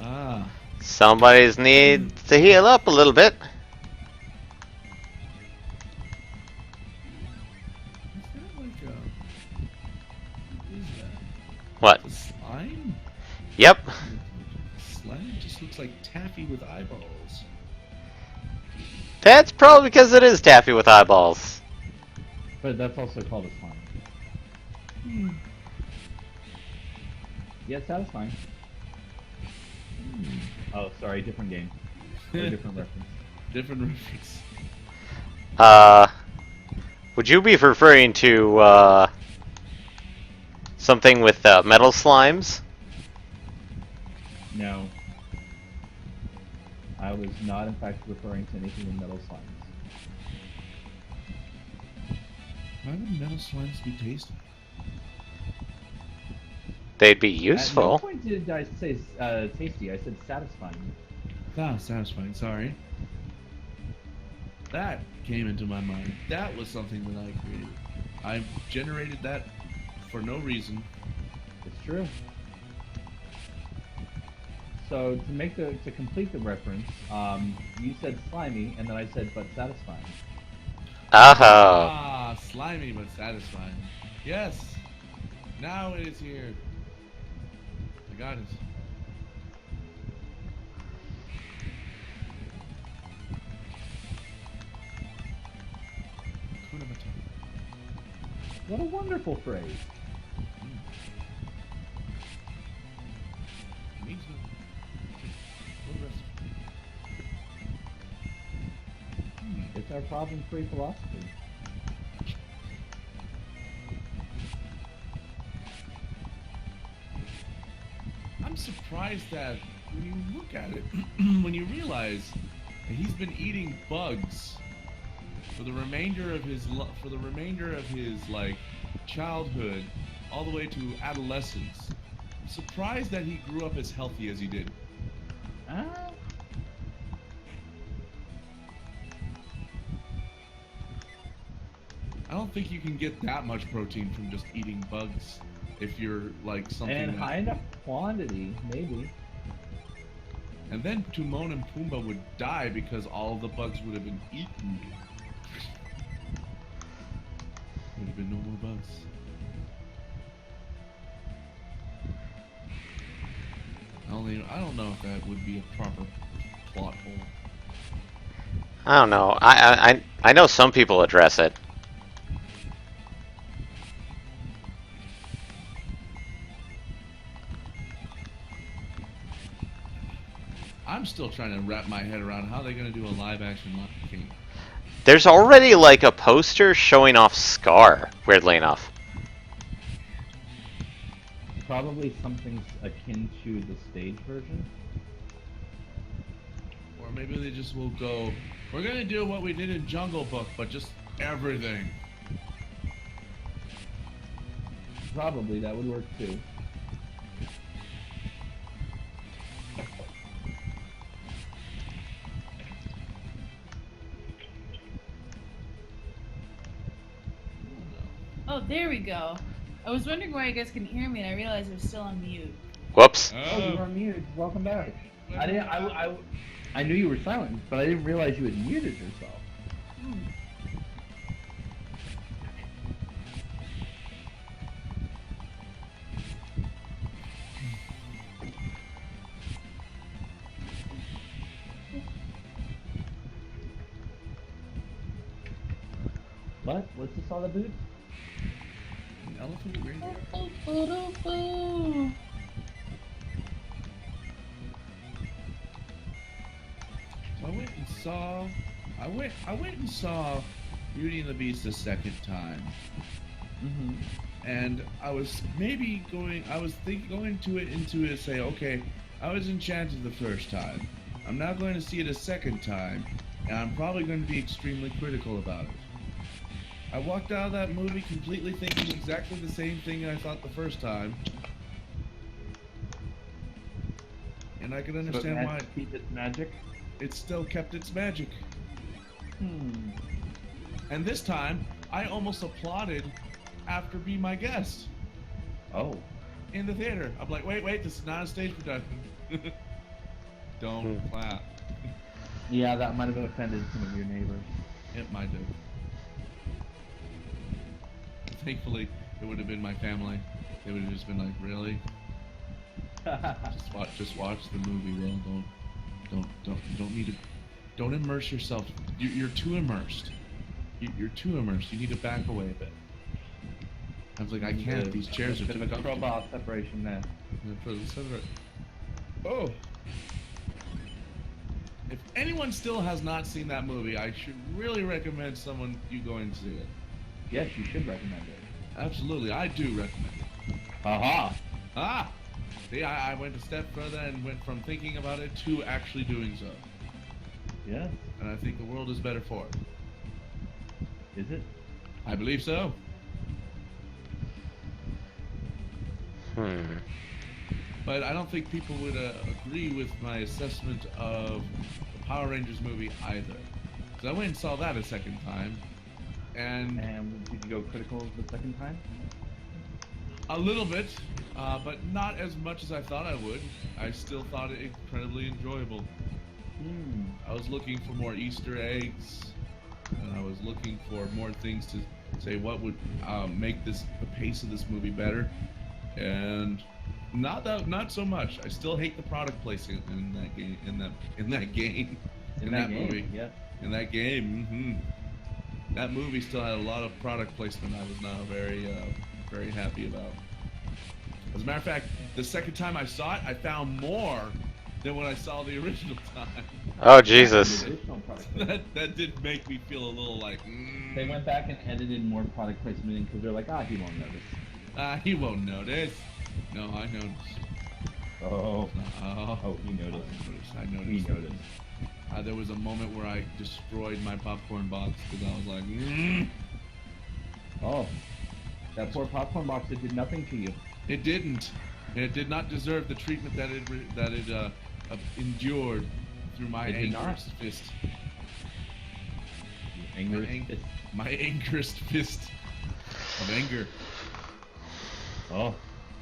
Ah. Somebody's need to heal up a little bit. Is that like a... What is that? What? A slime? Yep. Slime just looks like taffy with eyeballs. That's probably because it is taffy with eyeballs. But that's also called a slime. Hmm. Yeah, it's satisfying. Oh, sorry, different game. Or different reference. Different reference. Would you be referring to, something with, metal slimes? No. I was not, in fact, referring to anything with metal slimes. Why would metal slimes be tasty? They'd be At no useful. point did I say tasty. I said satisfying. Ah, satisfying, sorry. That came into my mind. That was something that I created. I generated that for no reason. It's true. So to complete the reference, you said slimy, and then I said but satisfying. Oh. Ah, slimy but satisfying. Yes! Now it is here. I got it. Hakuna Matata. What a wonderful phrase. Means nothing. What the rest? It's our problem-free philosophy. I'm surprised that when you look at it, when you realize that he's been eating bugs for the remainder of his like childhood all the way to adolescence. I'm surprised that he grew up as healthy as he did. Ah. I don't think you can get that much protein from just eating bugs if you're like something And that... high enough quantity, maybe. And then Timon and Pumbaa would die because all of the bugs would have been eaten. Would have been no more bugs. I don't know if that would be a proper plot hole. I don't know. I know some people address it. I'm still trying to wrap my head around how they're going to do a live-action Lion King. There's already like a poster showing off Scar, weirdly enough. Probably something akin to the stage version. Or maybe they just will go, we're going to do what we did in Jungle Book, but just everything. Probably, that would work too. Oh, there we go. I was wondering why you guys couldn't hear me, and I realized I was still on mute. Whoops. Oh, you were muted. Welcome back. I didn't. I knew you were silent, but I didn't realize you had muted yourself. What? What's this all the boots? An elephant reindeer. So I went and saw Beauty and the Beast a second time. Mm-hmm. And I was going to it into it say, okay, I was enchanted the first time. I'm now going to see it a second time, and I'm probably going to be extremely critical about it. I walked out of that movie completely thinking exactly the same thing I thought the first time. And I can understand why Keep its magic. it still kept its magic. Hmm. And this time, I almost applauded after Be My Guest Oh. in the theater. I'm like, wait, this is not a stage production. Don't clap. Yeah, that might have offended some of your neighbors. It might have. Thankfully, it would have been my family. They would have just been like, really? Just watch the movie, Will. Don't need to. Don't immerse yourself. You're too immersed. You're too immersed. You need to back away a bit. I was like, I can't. These chairs are too bit of a comfortable. crowbar separation there. Oh. If anyone still has not seen that movie, I should really recommend you going to see it. Yes, you should recommend it. Absolutely, I do recommend it. Aha! Ah! See, I went a step further and went from thinking about it to actually doing so. Yeah. And I think the world is better for it. Is it? I believe so. But I don't think people would agree with my assessment of the Power Rangers movie either. Because I went and saw that a second time. And did you go critical the second time? a little bit, but not as much as I thought I would. I still thought it incredibly enjoyable. I was looking for more Easter eggs, and I was looking for more things to say what would make the pace of this movie better. And not so much. I still hate the product placement in that game. In that movie. Yeah. In that game. That movie still had a lot of product placement I was not very happy about. As a matter of fact, the second time I saw it, I found more than when I saw the original time. Oh, Jesus. That did make me feel a little like. They went back and edited more product placement in because they're like, he won't notice. He won't notice. No, I noticed. Oh. Oh, He noticed. I noticed. He noticed. There was a moment where I destroyed my popcorn box because I was like, Oh. That poor popcorn box, it did nothing to you. It didn't. It did not deserve the treatment that it endured through my angerest fist. My angerest fist of anger. Oh,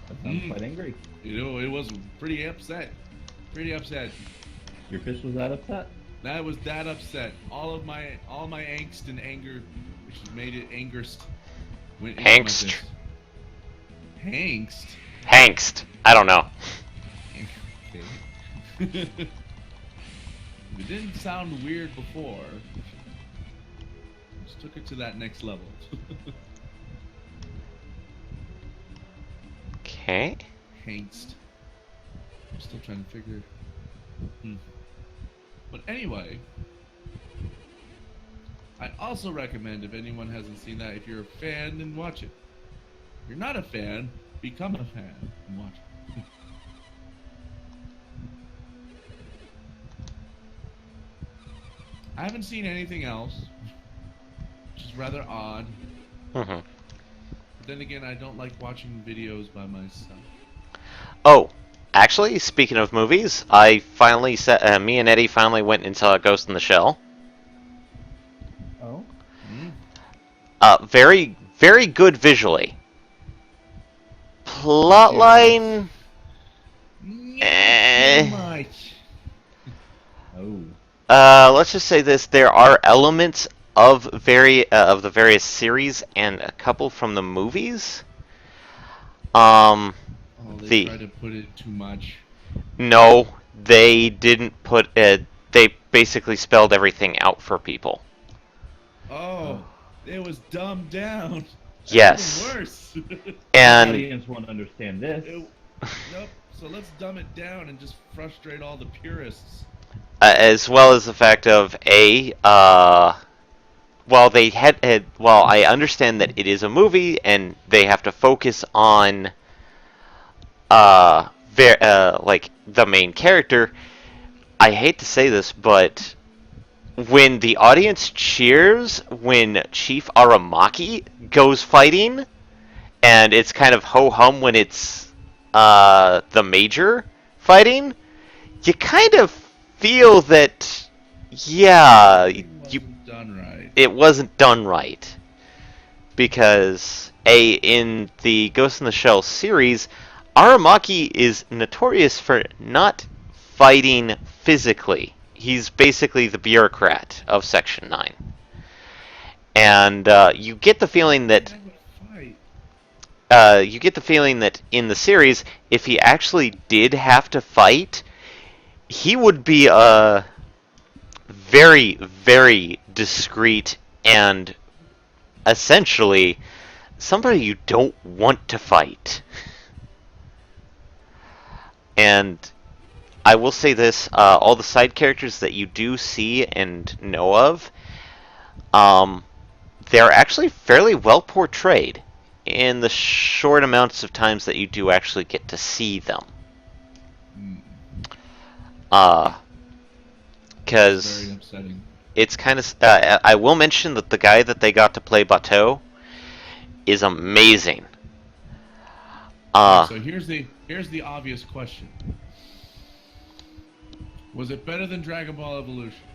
that sounds quite angry. It was pretty upset. Pretty upset. Your fist was that upset? That was that upset. All my angst and anger, which made it angerst, went into my Angst. fist. Hangst? Hangst. I don't know. Okay. It didn't sound weird before. Just took it to that next level. Okay. Hangst. I'm still trying to figure. But anyway, I also recommend, if anyone hasn't seen that, if you're a fan, then watch it. If you're not a fan, become a fan and watch it. I haven't seen anything else, which is rather odd. But then again, I don't like watching videos by myself. Oh, actually, speaking of movies, I finally me and Eddie finally went and saw Ghost in the Shell. Oh? Very, very good visually. Plotline. Not much. Oh. Let's just say this: there are elements of of the various series and a couple from the movies. They tried to put it too much. No, they didn't put it. They basically spelled everything out for people. Oh. It was dumbed down. That's Yes. even worse. The And audience won't understand this. Nope. So let's dumb it down and just frustrate all the purists. as well as the fact of well, well, I understand that it is a movie and they have to focus on like the main character. I hate to say this, but when the audience cheers when Chief Aramaki goes fighting, and it's kind of ho hum when it's the Major fighting, you kind of feel that, yeah, It you wasn't done right. it wasn't done right. Because in the Ghost in the Shell series, Aramaki is notorious for not fighting physically. He's basically the bureaucrat of Section 9. And you get the feeling that Fight. in the series, if he actually did have to fight, he would be a very, very discreet and essentially somebody you don't want to fight. And I will say this: all the side characters that you do see and know of, um, they're actually fairly well portrayed in the short amounts of times that you do actually get to see them. Very Because upsetting. it's kind of. I will mention that the guy that they got to play Bateau is amazing. So here's the obvious question. Was it better than Dragon Ball Evolution?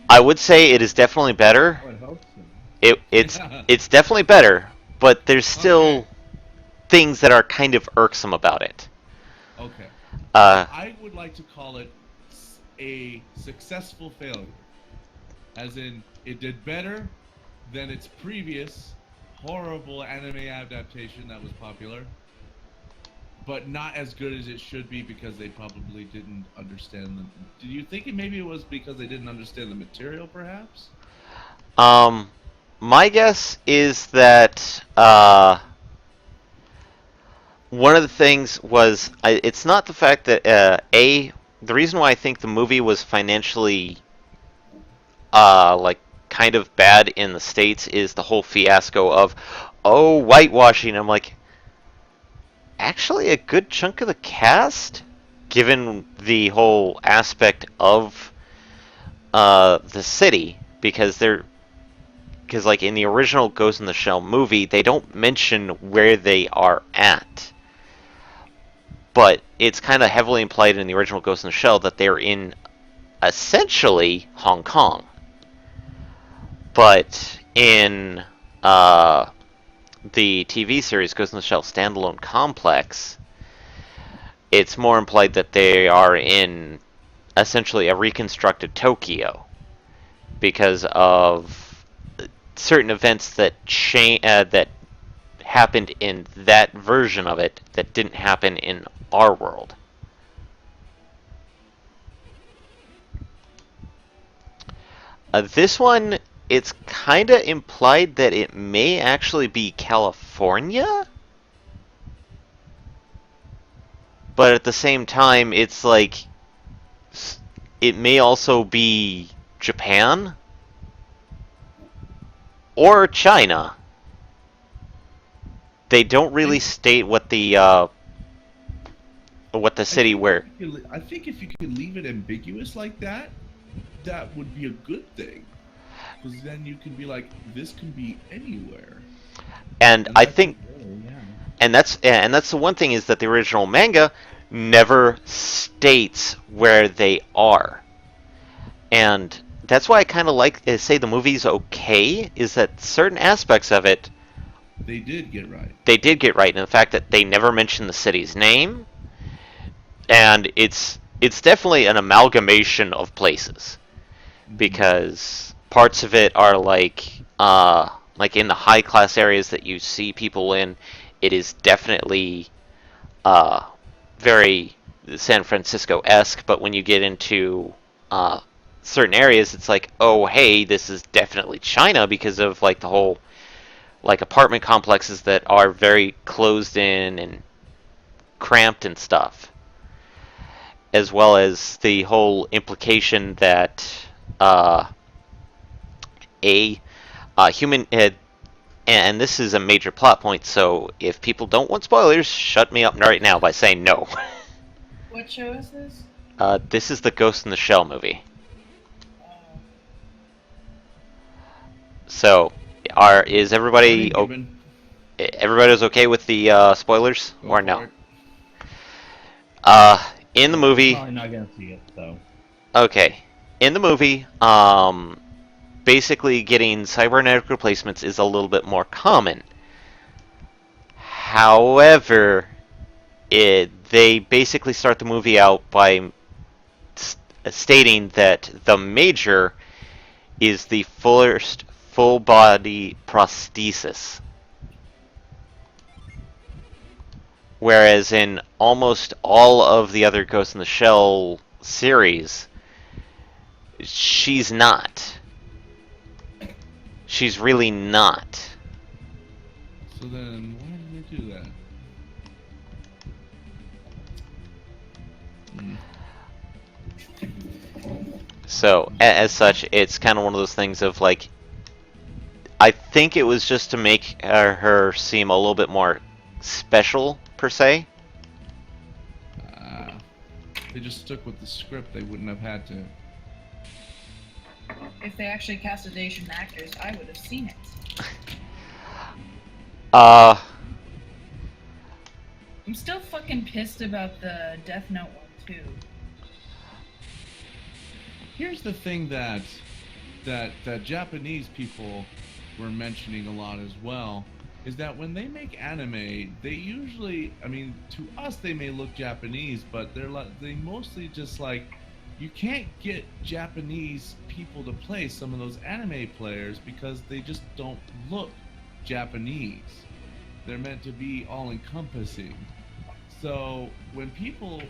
I would say it is definitely better. I would hope so. It's definitely better, but there's still Okay. things that are kind of irksome about it. Okay. Uh, I would like to call it a successful failure. As in, it did better than its previous horrible anime adaptation that was popular, but not as good as it should be because they probably didn't understand them. Do you think maybe it was because they didn't understand the material, perhaps? my guess is that one of the things was it's not the fact that the reason why I think the movie was financially like kind of bad in the States is the whole fiasco of whitewashing. I'm like, actually a good chunk of the cast, given the whole aspect of the city, because like in the original Ghost in the Shell movie, they don't mention where they are at. But it's kind of heavily implied in the original Ghost in the Shell that they're in essentially Hong Kong. But in the TV series Ghost in the Shell Standalone Complex, it's more implied that they are in essentially a reconstructed Tokyo because of certain events that that happened in that version of it that didn't happen in our world. This one, it's kind of implied that it may actually be California, but at the same time, it's like it may also be Japan or China. They don't really state what the city where. I think if you could leave it ambiguous like that, that would be a good thing. Because then you can be like, this can be anywhere. And I think, Really, yeah. and that's the one thing is that the original manga never states where they are, and that's why I kind of like say the movie's okay. Is that certain aspects of it They did get right. they did get right, and the fact that they never mention the city's name, and it's definitely an amalgamation of places because parts of it are like in the high class areas that you see people in, it is definitely very San Francisco-esque, but when you get into certain areas, it's like, oh, hey, this is definitely China because of like the whole like apartment complexes that are very closed in and cramped and stuff, as well as the whole implication that uh, a human and this is a major plot point. So if people don't want spoilers, shut me up right now by saying no. What show is this? This is the Ghost in the Shell movie. Oh. So, is everybody Gibbon, everybody's okay with the spoilers go or for no? it. In the I'm movie, probably not gonna see it, so. okay, in the movie, basically getting cybernetic replacements is a little bit more common. However, they basically start the movie out by stating that the Major is the first full body prosthesis. Whereas in almost all of the other Ghost in the Shell series, she's not. She's really not. So then, why did they do that? Hmm. So, as such, it's kind of one of those things of like, I think it was just to make her seem a little bit more special, per se. They just stuck with the script. They wouldn't have had to. If they actually casted Asian actors, I would have seen it. Uh, I'm still fucking pissed about the Death Note one too. Here's the thing that Japanese people were mentioning a lot as well, is that when they make anime, they usually, I mean, to us they may look Japanese, but they mostly just like, you can't get Japanese people to play some of those anime players because they just don't look Japanese. They're meant to be all-encompassing. So when people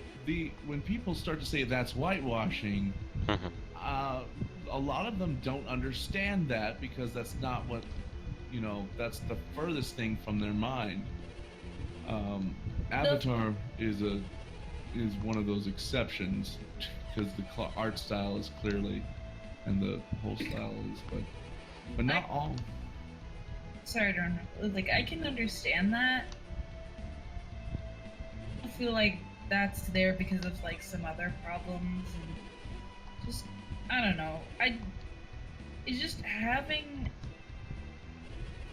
start to say that's whitewashing, a lot of them don't understand that because that's not what, that's the furthest thing from their mind. Avatar is one of those exceptions because the art style is clearly, and the whole style is, but not all. Sorry to interrupt. Like, I can understand that. I feel like that's there because of like some other problems and just, I don't know. It's just having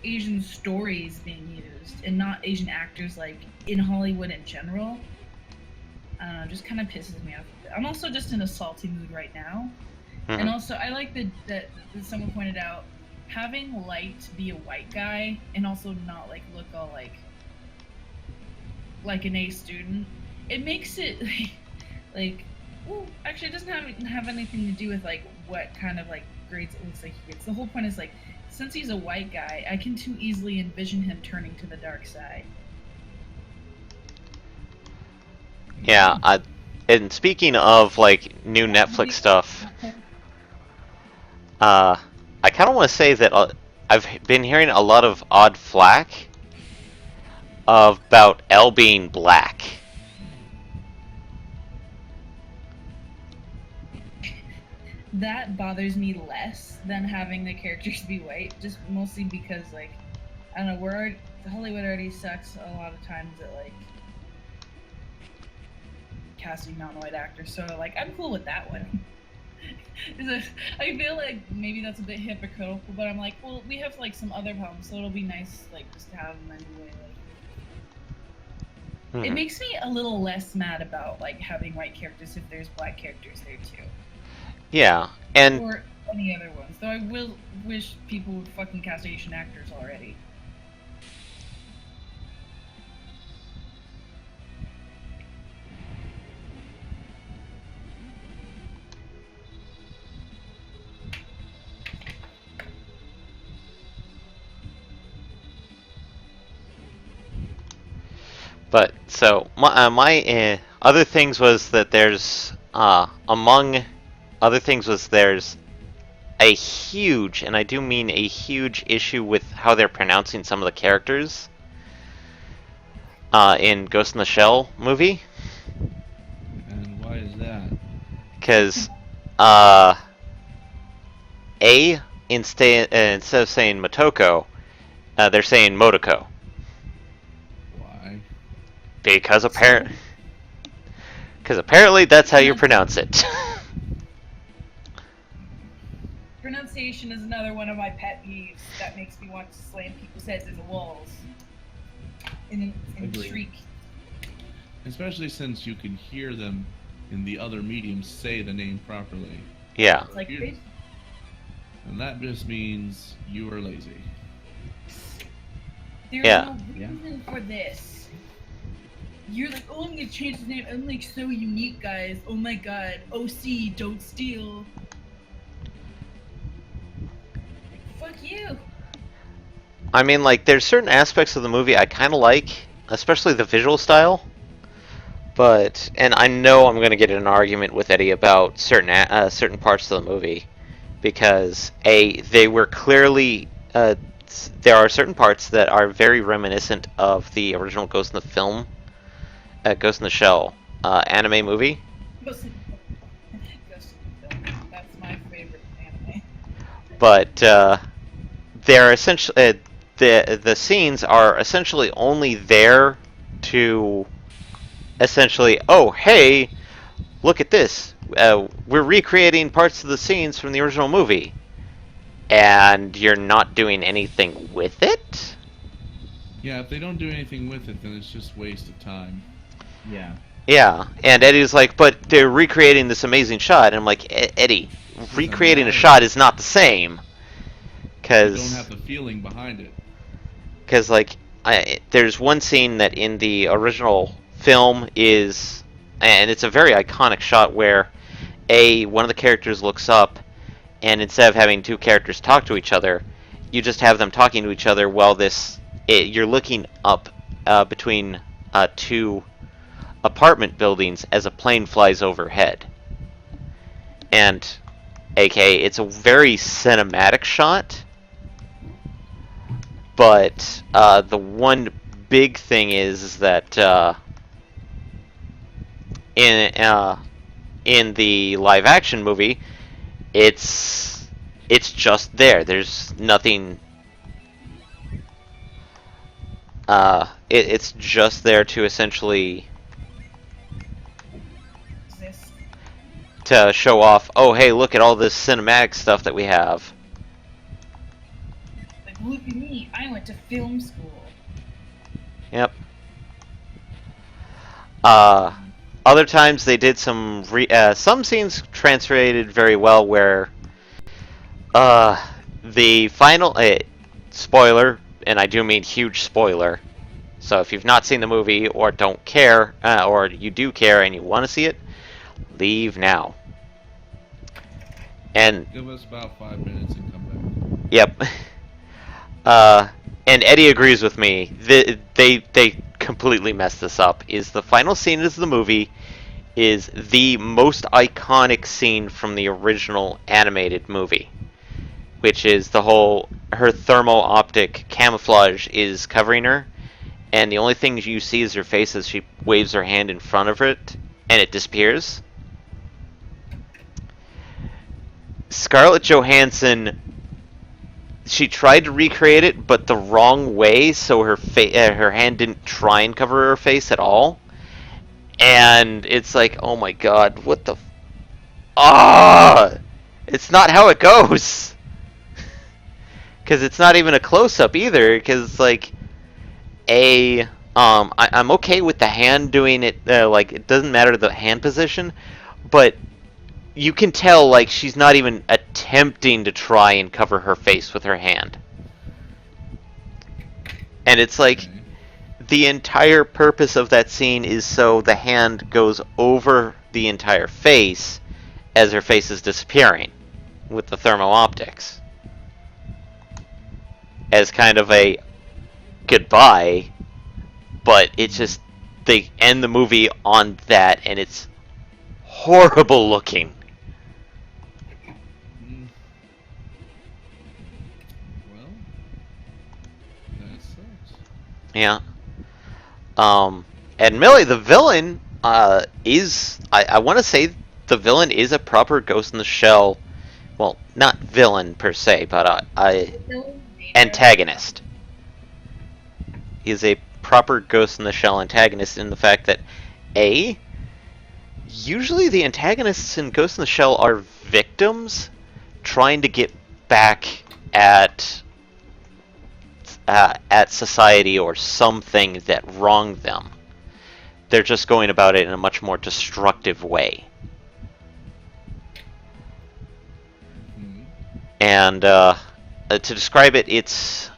Asian stories being used and not Asian actors like in Hollywood in general. Just kind of pisses me off a bit. I'm also just in a salty mood right now. And also, I like that someone pointed out having Light be a white guy and also not like look all like an A student. It makes it like well, actually, it doesn't have anything to do with like what kind of like grades it looks like he gets. The whole point is like, since he's a white guy, I can too easily envision him turning to the dark side. yeah, and speaking of like new Netflix stuff, I kind of want to say that I've been hearing a lot of odd flack about Elle being black. That bothers me less than having the characters be white, just mostly because like, I don't know, Hollywood already sucks a lot of times at like casting non-white actors, so like I'm cool with that one. I feel like maybe that's a bit hypocritical, but I'm like, well, we have like some other problems, so it'll be nice like just to have them anyway. Like, it makes me a little less mad about like having white characters if there's black characters there too. Yeah, and Or any other ones. Though I will wish people would fucking cast Asian actors already. but so my other things was that there's among other things was there's a huge, and I do mean a huge issue with how they're pronouncing some of the characters in Ghost in the Shell movie. And why is that? Because instead of saying Motoko, they're saying Motoko. Why? Because apparently that's how you pronounce it. Pronunciation is another one of my pet peeves that makes me want to slam people's heads into walls. And Agreed. shriek. Especially since you can hear them in the other mediums say the name properly. Yeah. It's like, You- bitch, And that just means you are lazy. there's Yeah. no reason for this. You're like, oh, I'm gonna change his name. I'm like so unique, guys. Oh my god. OC, don't steal. Fuck you. I mean, like, there's certain aspects of the movie I kind of like, especially the visual style. But, and I know I'm going to get in an argument with Eddie about certain parts of the movie, because they were clearly there are certain parts that are very reminiscent of the original Ghost in the Film, Ghost in the Shell anime movie. Ghost in the Film. That's my favorite anime. But they're essentially the scenes are essentially only there to essentially, oh hey, look at this, we're recreating parts of the scenes from the original movie, and you're not doing anything with it. Yeah, if they don't do anything with it, then it's just waste of time. Yeah. Yeah, and Eddie's like, but they're recreating this amazing shot, and I'm like, Eddie, recreating a shot is not the same. You Because don't have the feeling behind it. like, there's one scene that in the original film is, and it's a very iconic shot where one of the characters looks up, and instead of having two characters talk to each other, you just have them talking to each other while you're looking up between two apartment buildings as a plane flies overhead. And aka it's a very cinematic shot, but the one big thing is that in the live action movie, it's just there. There's nothing. It's just there to essentially Exist. to show off. Oh, hey, look at all this cinematic stuff that we have. Like, look at me. I went to film school. Yep. Other times they did some scenes translated very well where the final spoiler, and I do mean huge spoiler. So if you've not seen the movie or don't care, or you do care and you want to see it, leave now. And Give us about 5 minutes and come back. yep. And Eddie agrees with me. They completely messed this up. Is the final scene of the movie is the most iconic scene from the original animated movie, which is her thermal optic camouflage is covering her, and the only thing you see is her face as she waves her hand in front of it, and it disappears. Scarlett Johansson, she tried to recreate it, but the wrong way, so her hand didn't try and cover her face at all. And it's like, oh my god, what the... It's not how it goes! Because it's not even a close-up either, because, like, I'm okay with the hand doing it, like, it doesn't matter the hand position, but you can tell, like, she's not even attempting to try and cover her face with her hand. And it's like, Okay. the entire purpose of that scene is so the hand goes over the entire face as her face is disappearing with the thermal optics. As kind of a goodbye, but it's just, they end the movie on that, and it's horrible looking. Yeah. And Millie, the villain, is I want to say the villain is a proper Ghost in the Shell. Well, not villain per se, but a antagonist. He is a proper Ghost in the Shell antagonist in the fact that a usually the antagonists in Ghost in the Shell are victims trying to get back at at society or something that wronged them. They're just going about it in a much more destructive way. Mhm. And to describe it, it's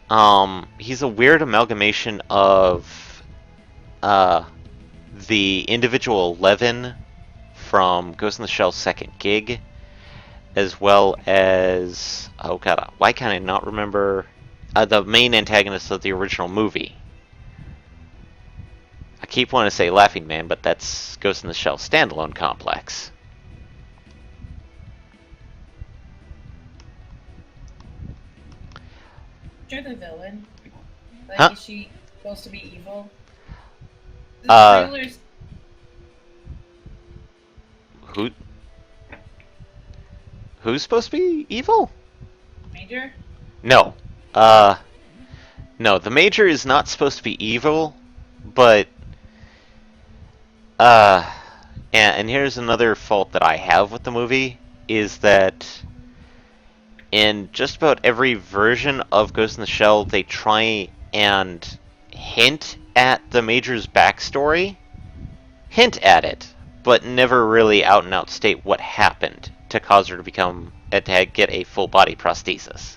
he's a weird amalgamation of the individual 11 from Ghost in the Shell's second gig, as well as oh god, why can I not remember the main antagonist of the original movie? I keep wanting to say Laughing Man, but that's Ghost in the Shell standalone complex. You're the villain. Like, Huh? is she supposed to be evil? The Uh, trailers. Who who's supposed to be evil? Major? No. No, the Major is not supposed to be evil, but uh and here's another fault that I have with the movie is that in just about every version of Ghost in the Shell, they try and hint at the Major's backstory, hint at it, but never really out and out state what happened to cause her to become to get a full body prosthesis.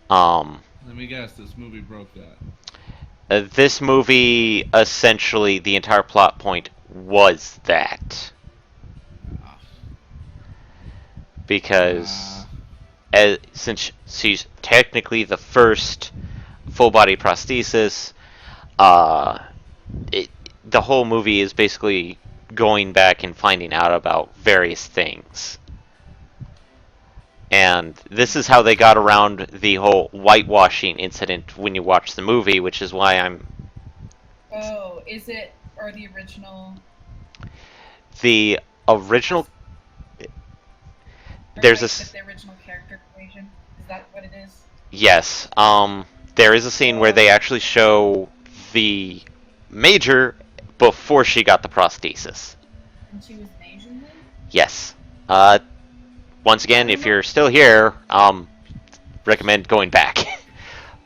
Let me guess, this movie broke that. This movie essentially the entire plot point was that Ah. because since she's technically the first full body prosthesis, uh, the whole movie is basically going back and finding out about various things. And this is how they got around the whole whitewashing incident when you watch the movie, which is why I'm Oh, is it or the original? the original. Or There's like a the original character equation. Is that what it is? yes. There is a scene where they actually show the Major before she got the prosthesis. And she was an Asian then? Yes. Once again, if you're still here, recommend going back.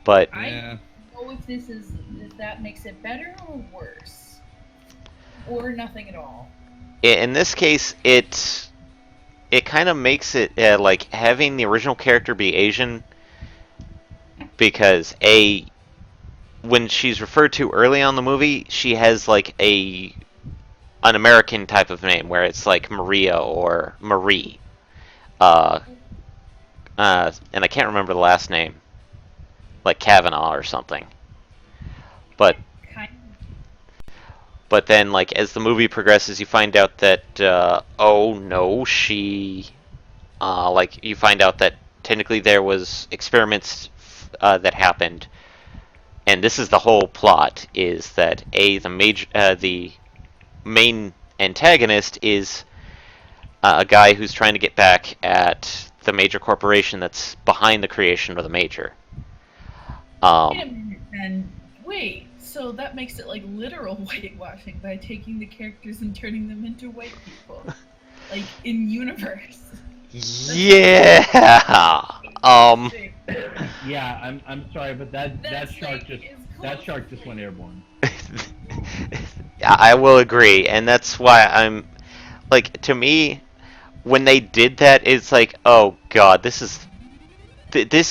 But I Yeah. don't know if that makes it better or worse. Or nothing at all. in this case, it kind of makes it like having the original character be Asian, because when she's referred to early on in the movie, she has like an American type of name where it's like Maria or Marie. Uh, and I can't remember the last name, like Kavanaugh or something. But Kind then, like as the movie progresses, you find out that oh no, like you find out that technically there was experiments that happened, and this is the whole plot: is that the main antagonist is a guy who's trying to get back at the major corporation that's behind the creation of the Major. wait a minute then. Wait, so that makes it like literal whitewashing by taking the characters and turning them into white people. Like in universe. Yeah. Yeah, I'm sorry, but that That's shark like, just is that close shark to just went airborne. I will agree, and that's why I'm like, to me, when they did that, it's like, oh god, this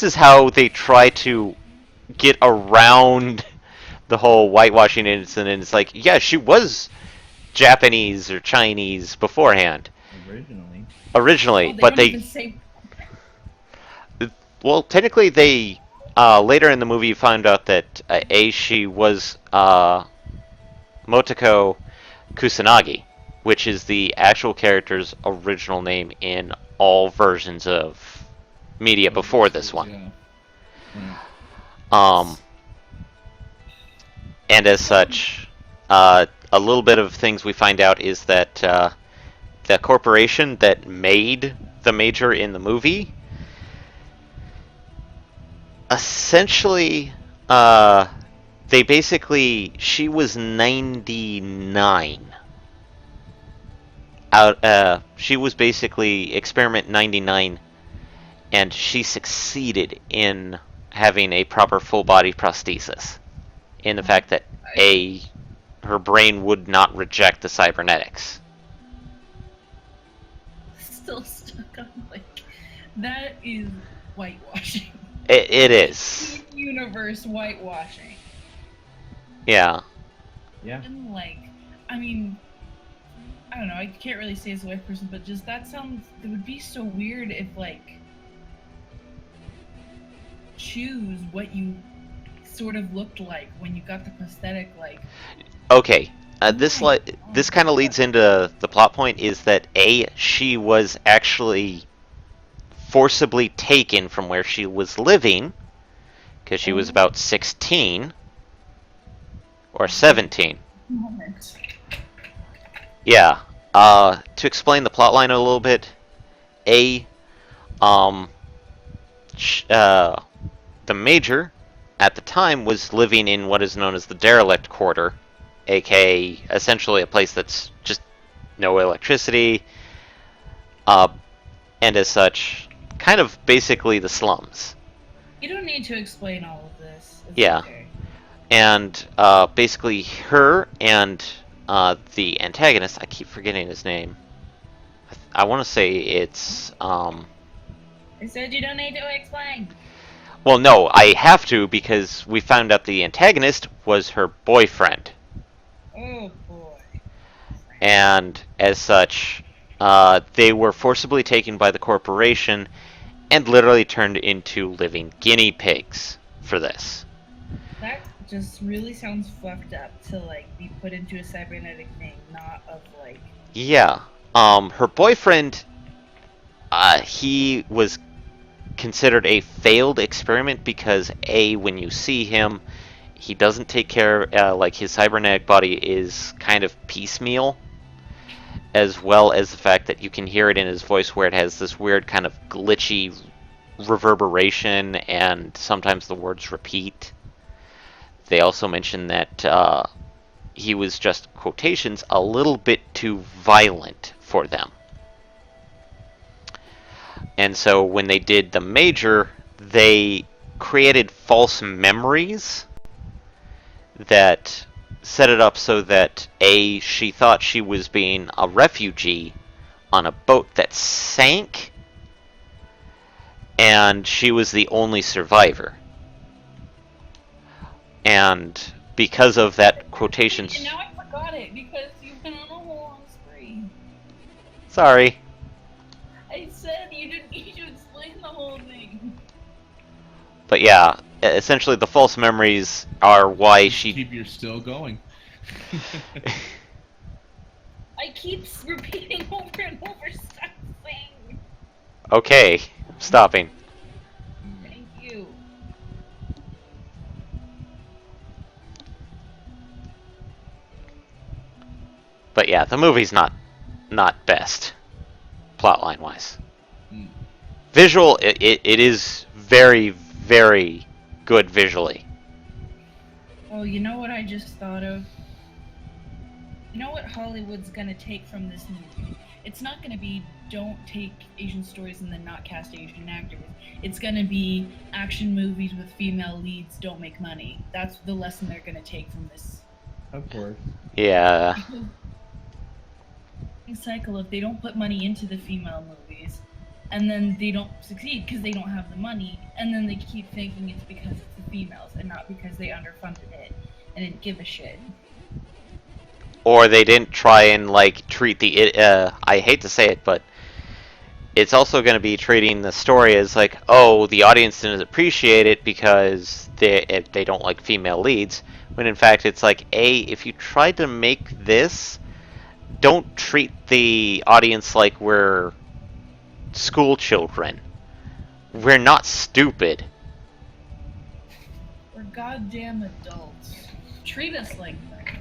is how they try to get around the whole whitewashing incident. It's like, yeah, she was Japanese or Chinese beforehand, originally, Oh, they but don't even say. well, technically they later in the movie you find out that she was Motoko Kusanagi, which is the actual character's original name in all versions of media before this one. Yeah. Right. Um, And as such, a little bit of things we find out is that the corporation that made the Major in the movie essentially, they basically, she was 99 she was basically experiment 99, and she succeeded in having a proper full body prosthesis, in the fact that her brain would not reject the cybernetics. Still stuck on that is whitewashing. It is. Universe whitewashing. Yeah. Yeah. And I mean, I don't know, I can't really say as a white person, but just it would be so weird if choose what you sort of looked like when you got the prosthetic, Okay. This kind of leads into the plot point, is that she was actually forcibly taken from where she was living, because she was about 16 or 17. moment. Yeah. To explain the plot line a little bit, the Major at the time was living in what is known as the derelict quarter, aka essentially a place that's just no electricity, and as such, kind of basically the slums. You don't need to explain all of this. It's Yeah. okay. And basically her and the antagonist, I keep forgetting his name. I want to say it's... I said you don't need to explain. Well, no, I have to, because we found out the antagonist was her boyfriend. Oh boy. And as such, they were forcibly taken by the corporation and literally turned into living guinea pigs for this. That just really sounds fucked up to be put into a cybernetic thing, not of Yeah. Her boyfriend, he was considered a failed experiment because when you see him, he doesn't take care, his cybernetic body is kind of piecemeal, as well as the fact that you can hear it in his voice where it has this weird kind of glitchy reverberation, and sometimes the words repeat. They also mention that he was, just quotations, a little bit too violent for them. And so when they did the Major, they created false memories that set it up so that she thought she was being a refugee on a boat that sank, and she was the only survivor. And because of that quotations... And now I forgot it because you've been on a whole long spree. Sorry. I said you didn't need to explain the whole thing. But yeah, essentially the false memories are why she... Keep your still going. I keep repeating over and over, stop saying. Okay, stopping. Thank you. But yeah, the movie's not best, plotline wise. Mm. Visual, it is very, very good visually. Oh, you know what I just thought of? You know what Hollywood's gonna take from this movie? It's not gonna be don't take Asian stories and then not cast Asian actors. It's gonna be action movies with female leads don't make money. That's the lesson they're gonna take from this. Of course. Yeah. Cycle if they don't put money into the female movies, and then they don't succeed because they don't have the money, and then they keep thinking it's because it's the females and not because they underfunded it and didn't give a shit. Or they didn't try and treat the I hate to say it, but it's also going to be treating the story as oh, the audience didn't appreciate it because they don't like female leads, when in fact it's if you try to make this, don't treat the audience like we're school children. We're not stupid. We're goddamn adults. treat us like that.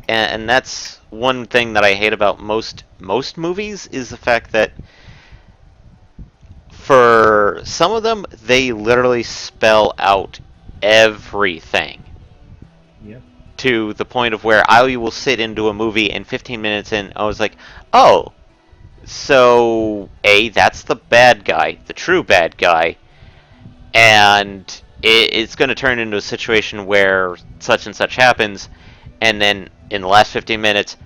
And that's one thing that I hate about most movies is the fact that for some of them they literally spell out everything Yep. to the point of where I will sit into a movie and 15 minutes in I was like, oh, so A, that's the bad guy, the true bad guy, and it's going to turn into a situation where such and such happens, and then in the last 15 minutes,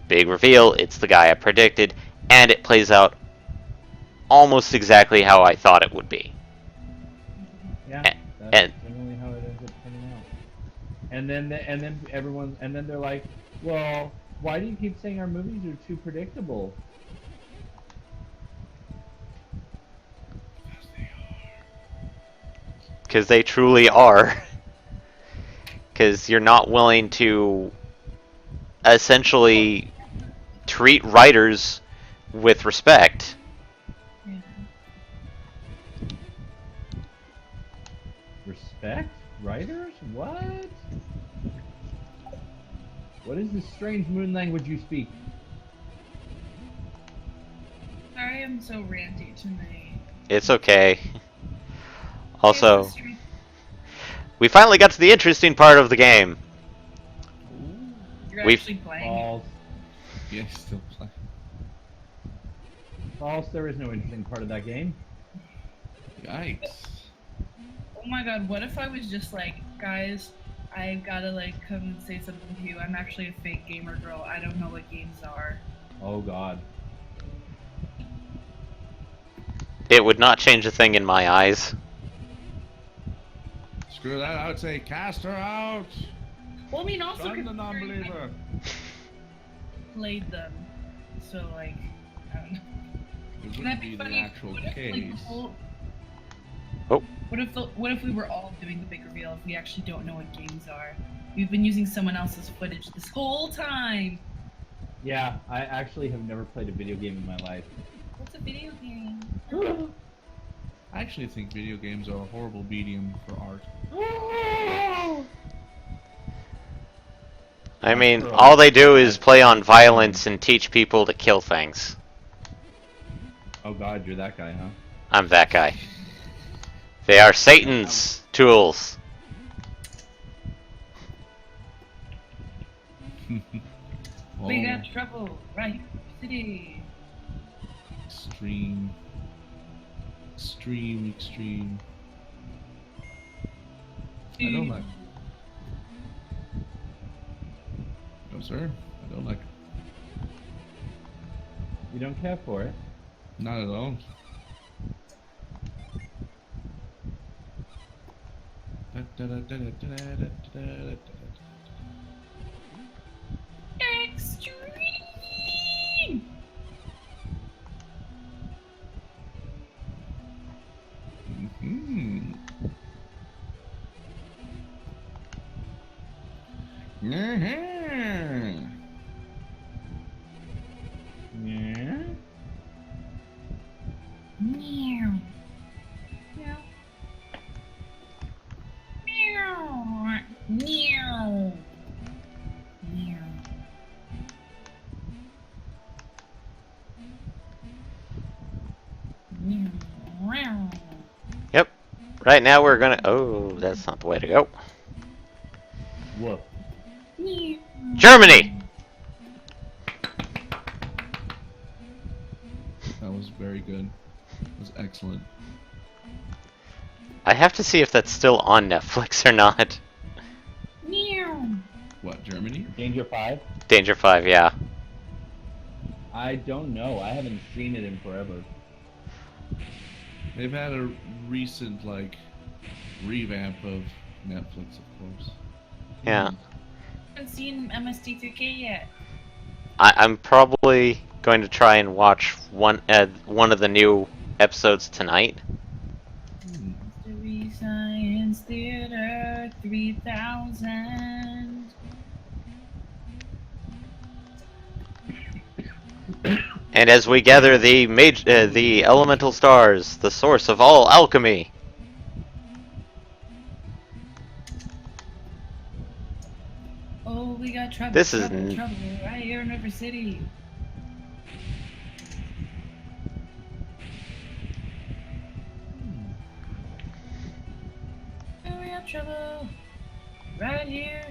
big reveal, it's the guy I predicted, and it plays out almost exactly how I thought it would be. Yeah. And- That's and- generally how it ends up turning out. And then everyone, and then they're like, well, why do you keep saying our movies are too predictable? Because they truly are. Because you're not willing to essentially treat writers with respect. Yeah. Respect? Writers? What? What is this strange moon language you speak? Sorry, I'm so ranty tonight. It's okay. Also, It's a street- we finally got to the interesting part of the game. You're we've- actually playing. False. Yeah, still playing. False, there is no interesting part of that game. Yikes. Oh my god, what if I was just like, guys, I've gotta like come and say something to you. I'm actually a fake gamer girl. I don't know what games are. Oh god. It would not change a thing in my eyes. Screw that, I would say cast her out! Well, I mean, also Shun the non-believer! played them, so like, I don't know. It That'd wouldn't be be the funny. actual What if, like, the case. whole- Oh. What if we were all doing the big reveal if we actually don't know what games are? We've been using someone else's footage this whole time. Yeah, I actually have never played a video game in my life. What's a video game? I actually think video games are a horrible medium for art. I mean, all they do is play on violence and teach people to kill things. Oh god, you're that guy, huh? I'm that guy. They are Satan's tools. We Oh, got trouble, right? City. extreme. Extreme. I don't like. No, sir. I don't like. You don't care for it? Not at all. Extreme. Mhm. Mhm. Yeah? Meow. Meow. Meow. Meow. Meow. Meow. Yep. Right now we're gonna. Oh, that's not the way to go. Woof. Meow. Germany! That was very good. That was excellent. I have to see if that's still on Netflix or not. Meow. What, Germany? Danger 5? Danger 5, yeah. I don't know. I haven't seen it in forever. They've had a recent, like, revamp of Netflix, of course. Yeah. Haven't seen MST3K yet. I'm probably going to try and watch one of the new episodes tonight. Hmm. Mystery Science Theater 3000. And as we gather the elemental stars, the source of all alchemy. We got trouble, This is trouble, trouble right here in River City. Oh, we got trouble right here.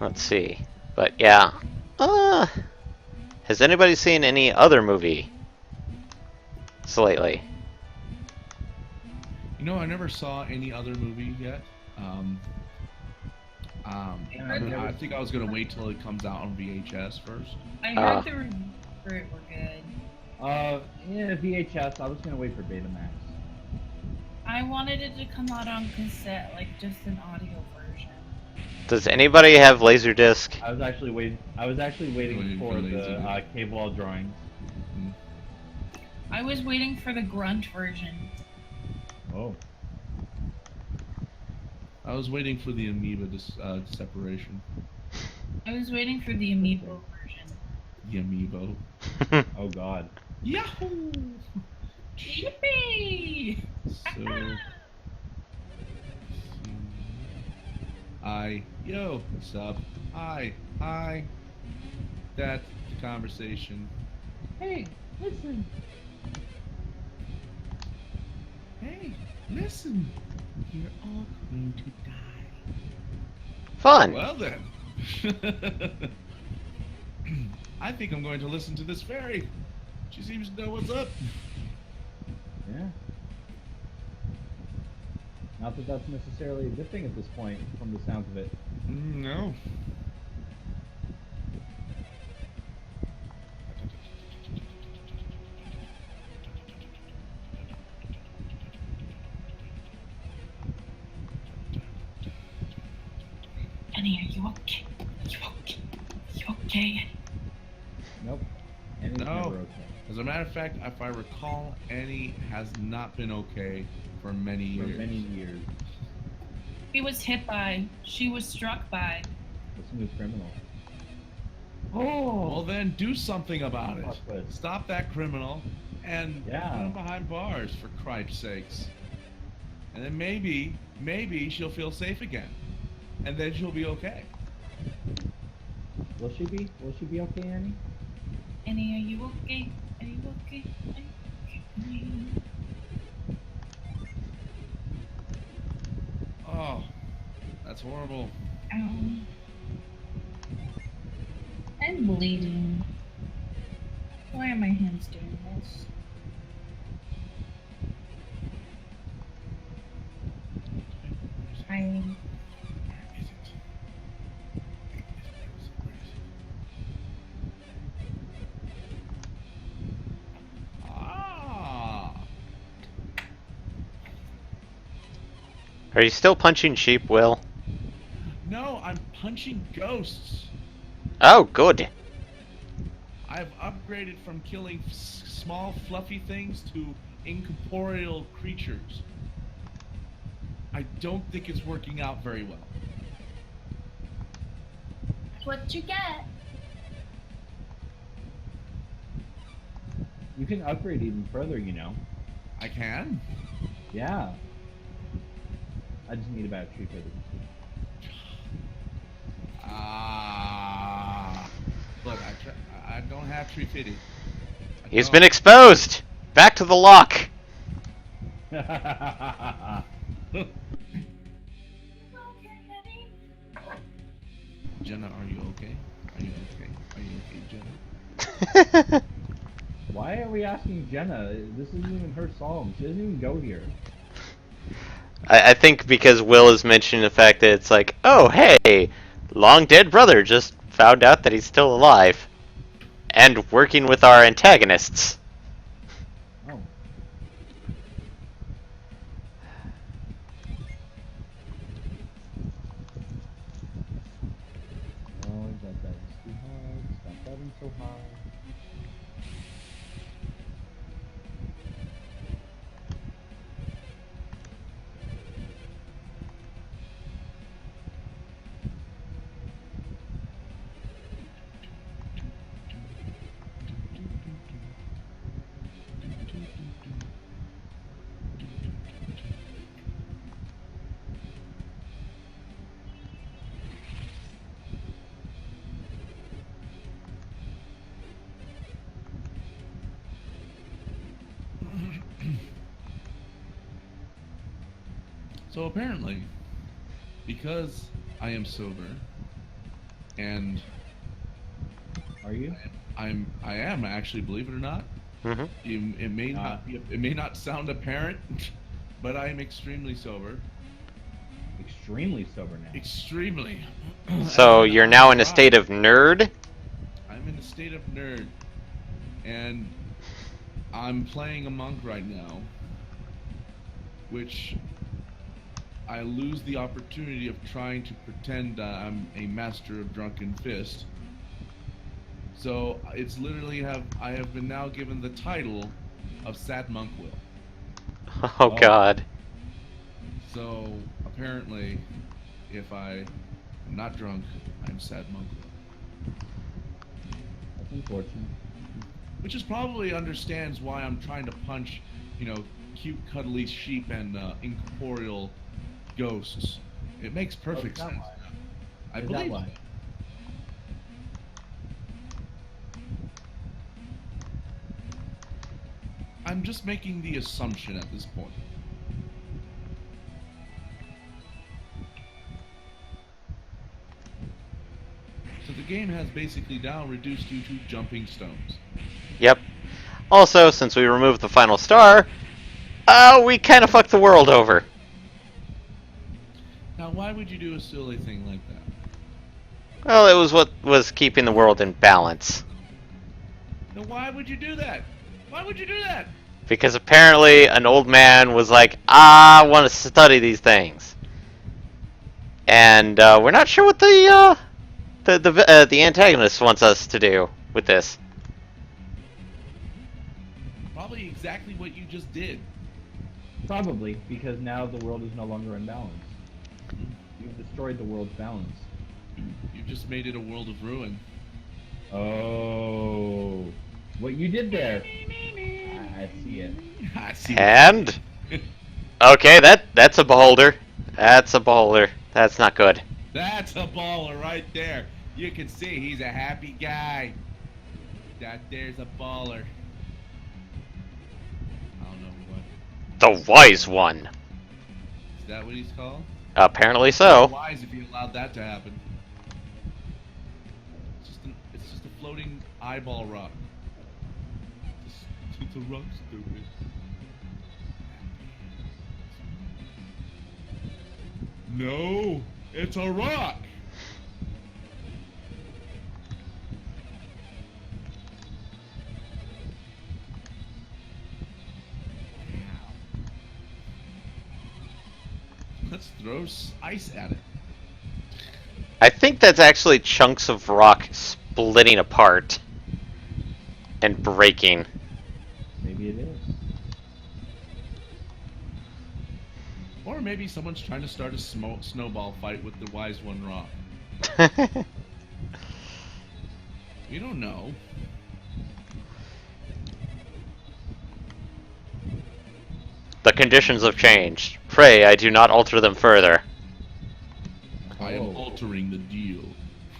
Let's see. But yeah. Has anybody seen any other movie lately? You know, I never saw any other movie yet. I think I was gonna wait till it comes out on VHS first. I heard the reviews for it were good. Yeah, VHS. I was gonna wait for Betamax. I wanted it to come out on cassette, like just an audio version. Does anybody have Laserdisc? I was actually waiting Waiting for for the Laserdisc. cave wall drawings. I was waiting for the grunt version. Oh. I was waiting for the amoeba separation. I was waiting for the amiibo version. The amiibo. Oh God. Yahoo! Yippee! So. Yo, what's up? Hi. That's the conversation. Hey, listen. Hey, listen. You're all going to die. Fun. Well then. I think I'm going to listen to this fairy. She seems to know what's up. Yeah. Not that that's necessarily a good thing at this point, from the sounds of it. No. Annie, are you okay? You okay? You okay? Nope. And it's No. never okay. As a matter of fact, if I recall, Annie has not been okay for many years. For many years. He was hit by. She was struck by. A smooth criminal. Well then, do something about Fuck it. this. Stop that criminal and Yeah. put him behind bars, for Christ's sakes. And then maybe she'll feel safe again. And then she'll be okay. Will she be? Will she be okay, Annie? Annie, are you okay? Are you okay? Are you okay? Oh, that's horrible. Ow. I'm bleeding. Why are my hands doing this? I. Where is it? Ah! Are you still punching sheep, Will? No, I'm punching ghosts. Oh, good. I've upgraded from killing small fluffy things to incorporeal creatures. I don't think it's working out very well. What you get? You can upgrade even further, you know. I can? Yeah. I just need about 350. Look, I don't have tree fitted. He's been exposed. Back to the lock. Jenna, are you okay? Are you okay? Are you okay, Jenna? Why are we asking Jenna? This isn't even her song. She doesn't even go here. I think because Will is mentioning the fact that it's like, oh, hey, long dead brother just found out that he's still alive. And working with our antagonists. Oh. Oh, that is too hard. Stop betting so hard. So apparently, because I am sober, and Are you? I am actually, believe it or not. Mm-hmm. It may not sound apparent, but I am extremely sober. Extremely sober now. Extremely. So And you're I now in a tried. state of nerd. I'm in a state of nerd, and I'm playing a monk right now, which I lose the opportunity of trying to pretend I'm a master of drunken fist. So it's literally I have been now given the title of Sad Monk Will. Oh Oh. God. So apparently, if I am not drunk, I'm Sad Monk Will. That's unfortunate. Which is probably understands why I'm trying to punch, cute cuddly sheep and incorporeal ghosts. It makes perfect is that sense. why? I Is that believe why? so. I'm just making the assumption at this point. So the game has basically now reduced you to jumping stones. Yep. Also, since we removed the final star, we kind of fucked the world over. Now, why would you do a silly thing like that? Well, it was what was keeping the world in balance. Now, why would you do that? Why would you do that? Because apparently an old man was like, I want to study these things. And we're not sure what the antagonist wants us to do with this. Probably exactly what you just did. Probably, because now the world is no longer in balance. You've destroyed the world's balance. You just made it a world of ruin. Oh, what you did there. I see it. I see. And okay, that's a beholder. That's a beholder. That's not good. That's a baller right there. You can see he's a happy guy. That there's a baller. I don't know what. The wise one. Is that what he's called? Apparently so. Wise if you allowed that to happen. It's just a floating eyeball rock. It's a rock, stupid. No, it's a rock. Let's throw ice at it. I think that's actually chunks of rock splitting apart and breaking. Maybe it is. Or maybe someone's trying to start a snowball fight with the wise one rock. You don't know. The conditions have changed. Pray I do not alter them further. I am Oh. altering the deal.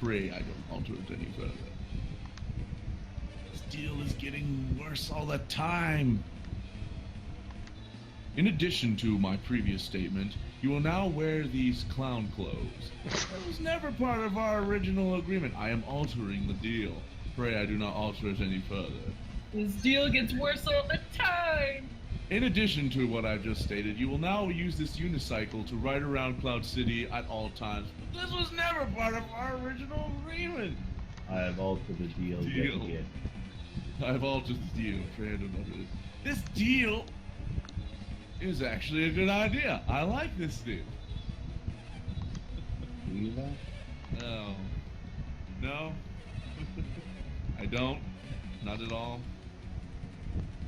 Pray I don't alter it any further. This deal is getting worse all the time. In addition to my previous statement, you will now wear these clown clothes. That was never part of our original agreement. I am altering the deal. Pray I do not alter it any further. This deal gets worse all the time. In addition to what I've just stated, you will now use this unicycle to ride around Cloud City at all times. But this was never part of our original agreement. I have altered the deal yet again. I've altered the deal. Pray I do not alter it. This deal is actually a good idea. I like this deal. Do you that? No. No. I don't. Not at all.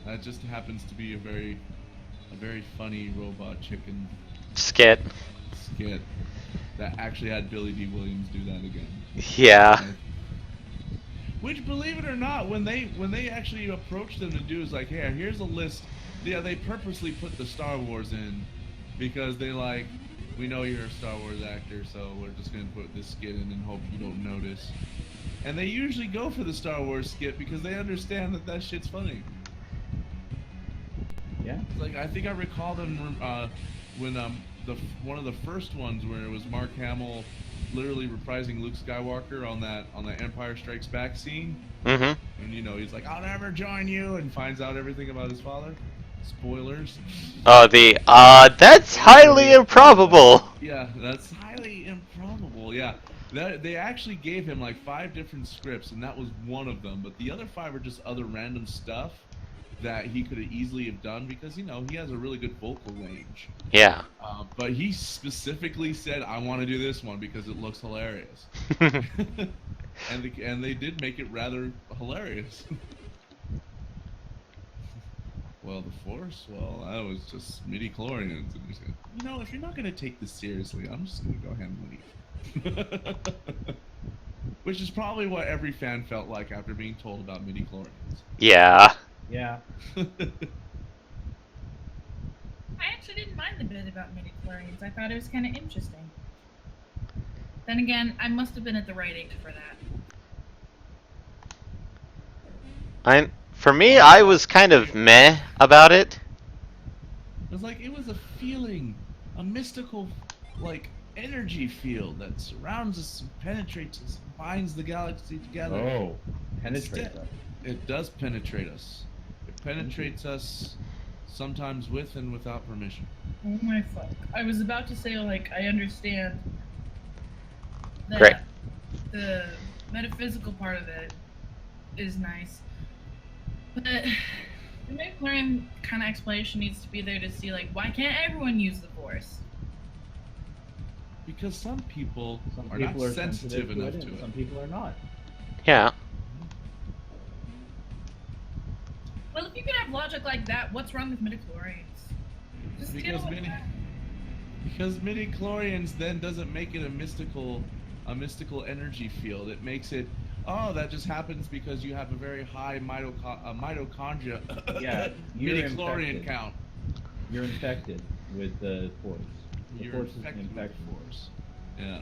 That just happens to be a very funny robot chicken Skit. skit that actually had Billy D. Williams do that again. Yeah. Which, believe it or not, when they actually approached them to do is like, hey, here's a list. Yeah, they purposely put the Star Wars in because they like, we know you're a Star Wars actor, so we're just gonna put this skit in and hope you don't notice. And they usually go for the Star Wars skit because they understand that shit's funny. Yeah. Like I think I recall them when one of the first ones where it was Mark Hamill literally reprising Luke Skywalker on that Empire Strikes Back scene, Mm-hmm. and he's like, "I'll never join you," and finds out everything about his father. Spoilers. That's highly improbable. Yeah, that's highly improbable. Yeah, they actually gave him like 5 different scripts, and that was one of them. But the other 5 are just other random stuff that he could have easily have done because he has a really good vocal range. Yeah. But he specifically said, "I want to do this one because it looks hilarious," and they did make it rather hilarious. Well, the Force, well, that was just midi-chlorians. And he said, if you're not going to take this seriously, I'm just going to go ahead and leave. Which is probably what every fan felt like after being told about midi-chlorians. Yeah. Yeah. I actually didn't mind the bit about midi-chlorians. I thought it was kind of interesting. Then again, I must have been at the right age for that. For me, I was kind of meh about it. It was a feeling, a mystical, energy field that surrounds us and penetrates us and binds the galaxy together. Oh, penetrates us. It does penetrate us. It penetrates us sometimes with and without permission. Oh my fuck. I was about to say, I understand that Great. the metaphysical part of it is nice. But the midichlorian kind of explanation needs to be there to see, why can't everyone use the Force? Because some people are people not are sensitive enough and to it. Some people are not. Yeah. Well, if you can have logic like that, what's wrong with midichlorians? Just deal with that. Because midichlorians then doesn't make it a mystical energy field. It makes it, that just happens because you have a very high mitochondria midichlorian count. You're infected with the Force. You're infected with the Force. Yeah.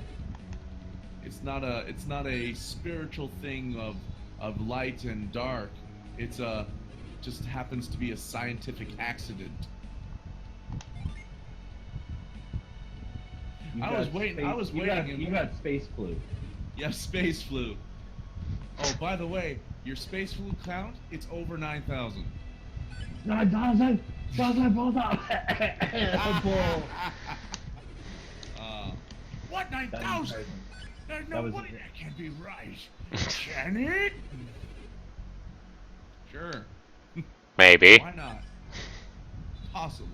It's not a spiritual thing of light and dark. It's just happens to be a scientific accident. I was waiting. You got space flu. Yeah, space flu. Oh, by the way, your space flu count, it's over 9,000. 9,000! Hold up! What, 9,000? There's no way that can't be right. Can it? Sure. Maybe. Why not? Possible.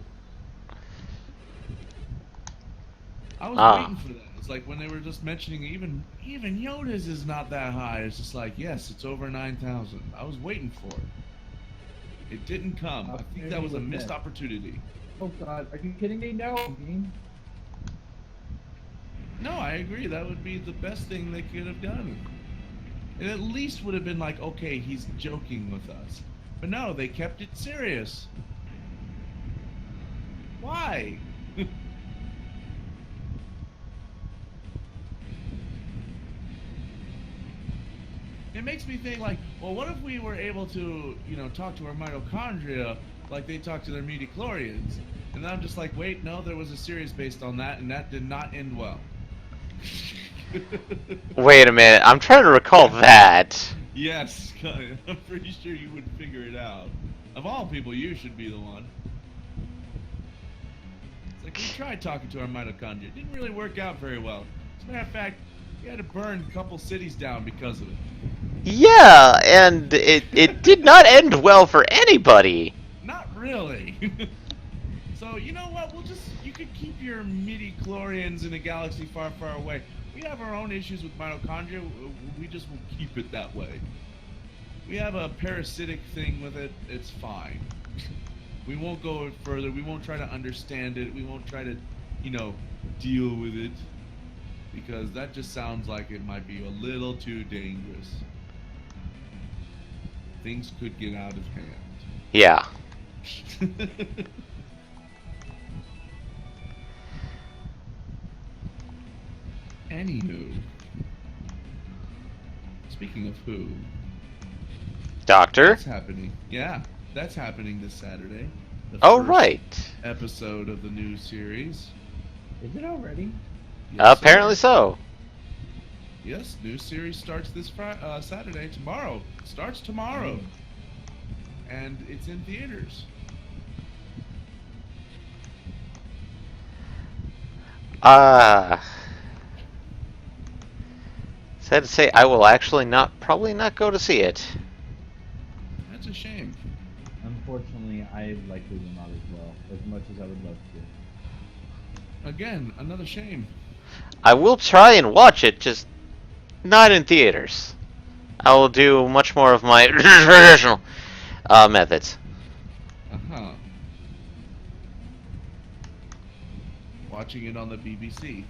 I was waiting for that. It's like when they were just mentioning even Yoda's is not that high. It's just like, yes, it's over 9,000. I was waiting for it. It didn't come. I think that was a missed opportunity. Oh God, are you kidding me? No. No, I agree. That would be the best thing they could have done. It at least would have been like, okay, he's joking with us. But no, they kept it serious. Why? It makes me think well, what if we were able to, talk to our mitochondria like they talk to their midichlorians? And then I'm just like, wait, no, there was a series based on that, and that did not end well. Wait a minute, I'm trying to recall that. Yes, I'm pretty sure you would figure it out. Of all people, you should be the one. It's like, we tried talking to our mitochondria. It didn't really work out very well. As a matter of fact, we had to burn a couple cities down because of it. Yeah, and it did not end well for anybody. Not really. So, you know what? You could keep your midichlorians in a galaxy far, far away. We have our own issues with mitochondria. We just will keep it that way. We have a parasitic thing with it. It's fine. We won't go further. We won't try to understand it. We won't try to, deal with it. Because that just sounds like it might be a little too dangerous. Things could get out of hand. Yeah. Anywho. Speaking of who. Doctor? What's happening? Yeah. That's happening this Saturday. The Oh, first right. episode of the new series. Is it already? Yes, Apparently sir. so. Yes, new series starts this Saturday. Tomorrow. Starts tomorrow. And it's in theaters. Sad to say, I will actually probably not go to see it. That's a shame. Unfortunately, I likely will not as well, as much as I would love to. Again, another shame. I will try and watch it, just not in theaters. I will do much more of my traditional methods. Uh-huh. Watching it on the BBC.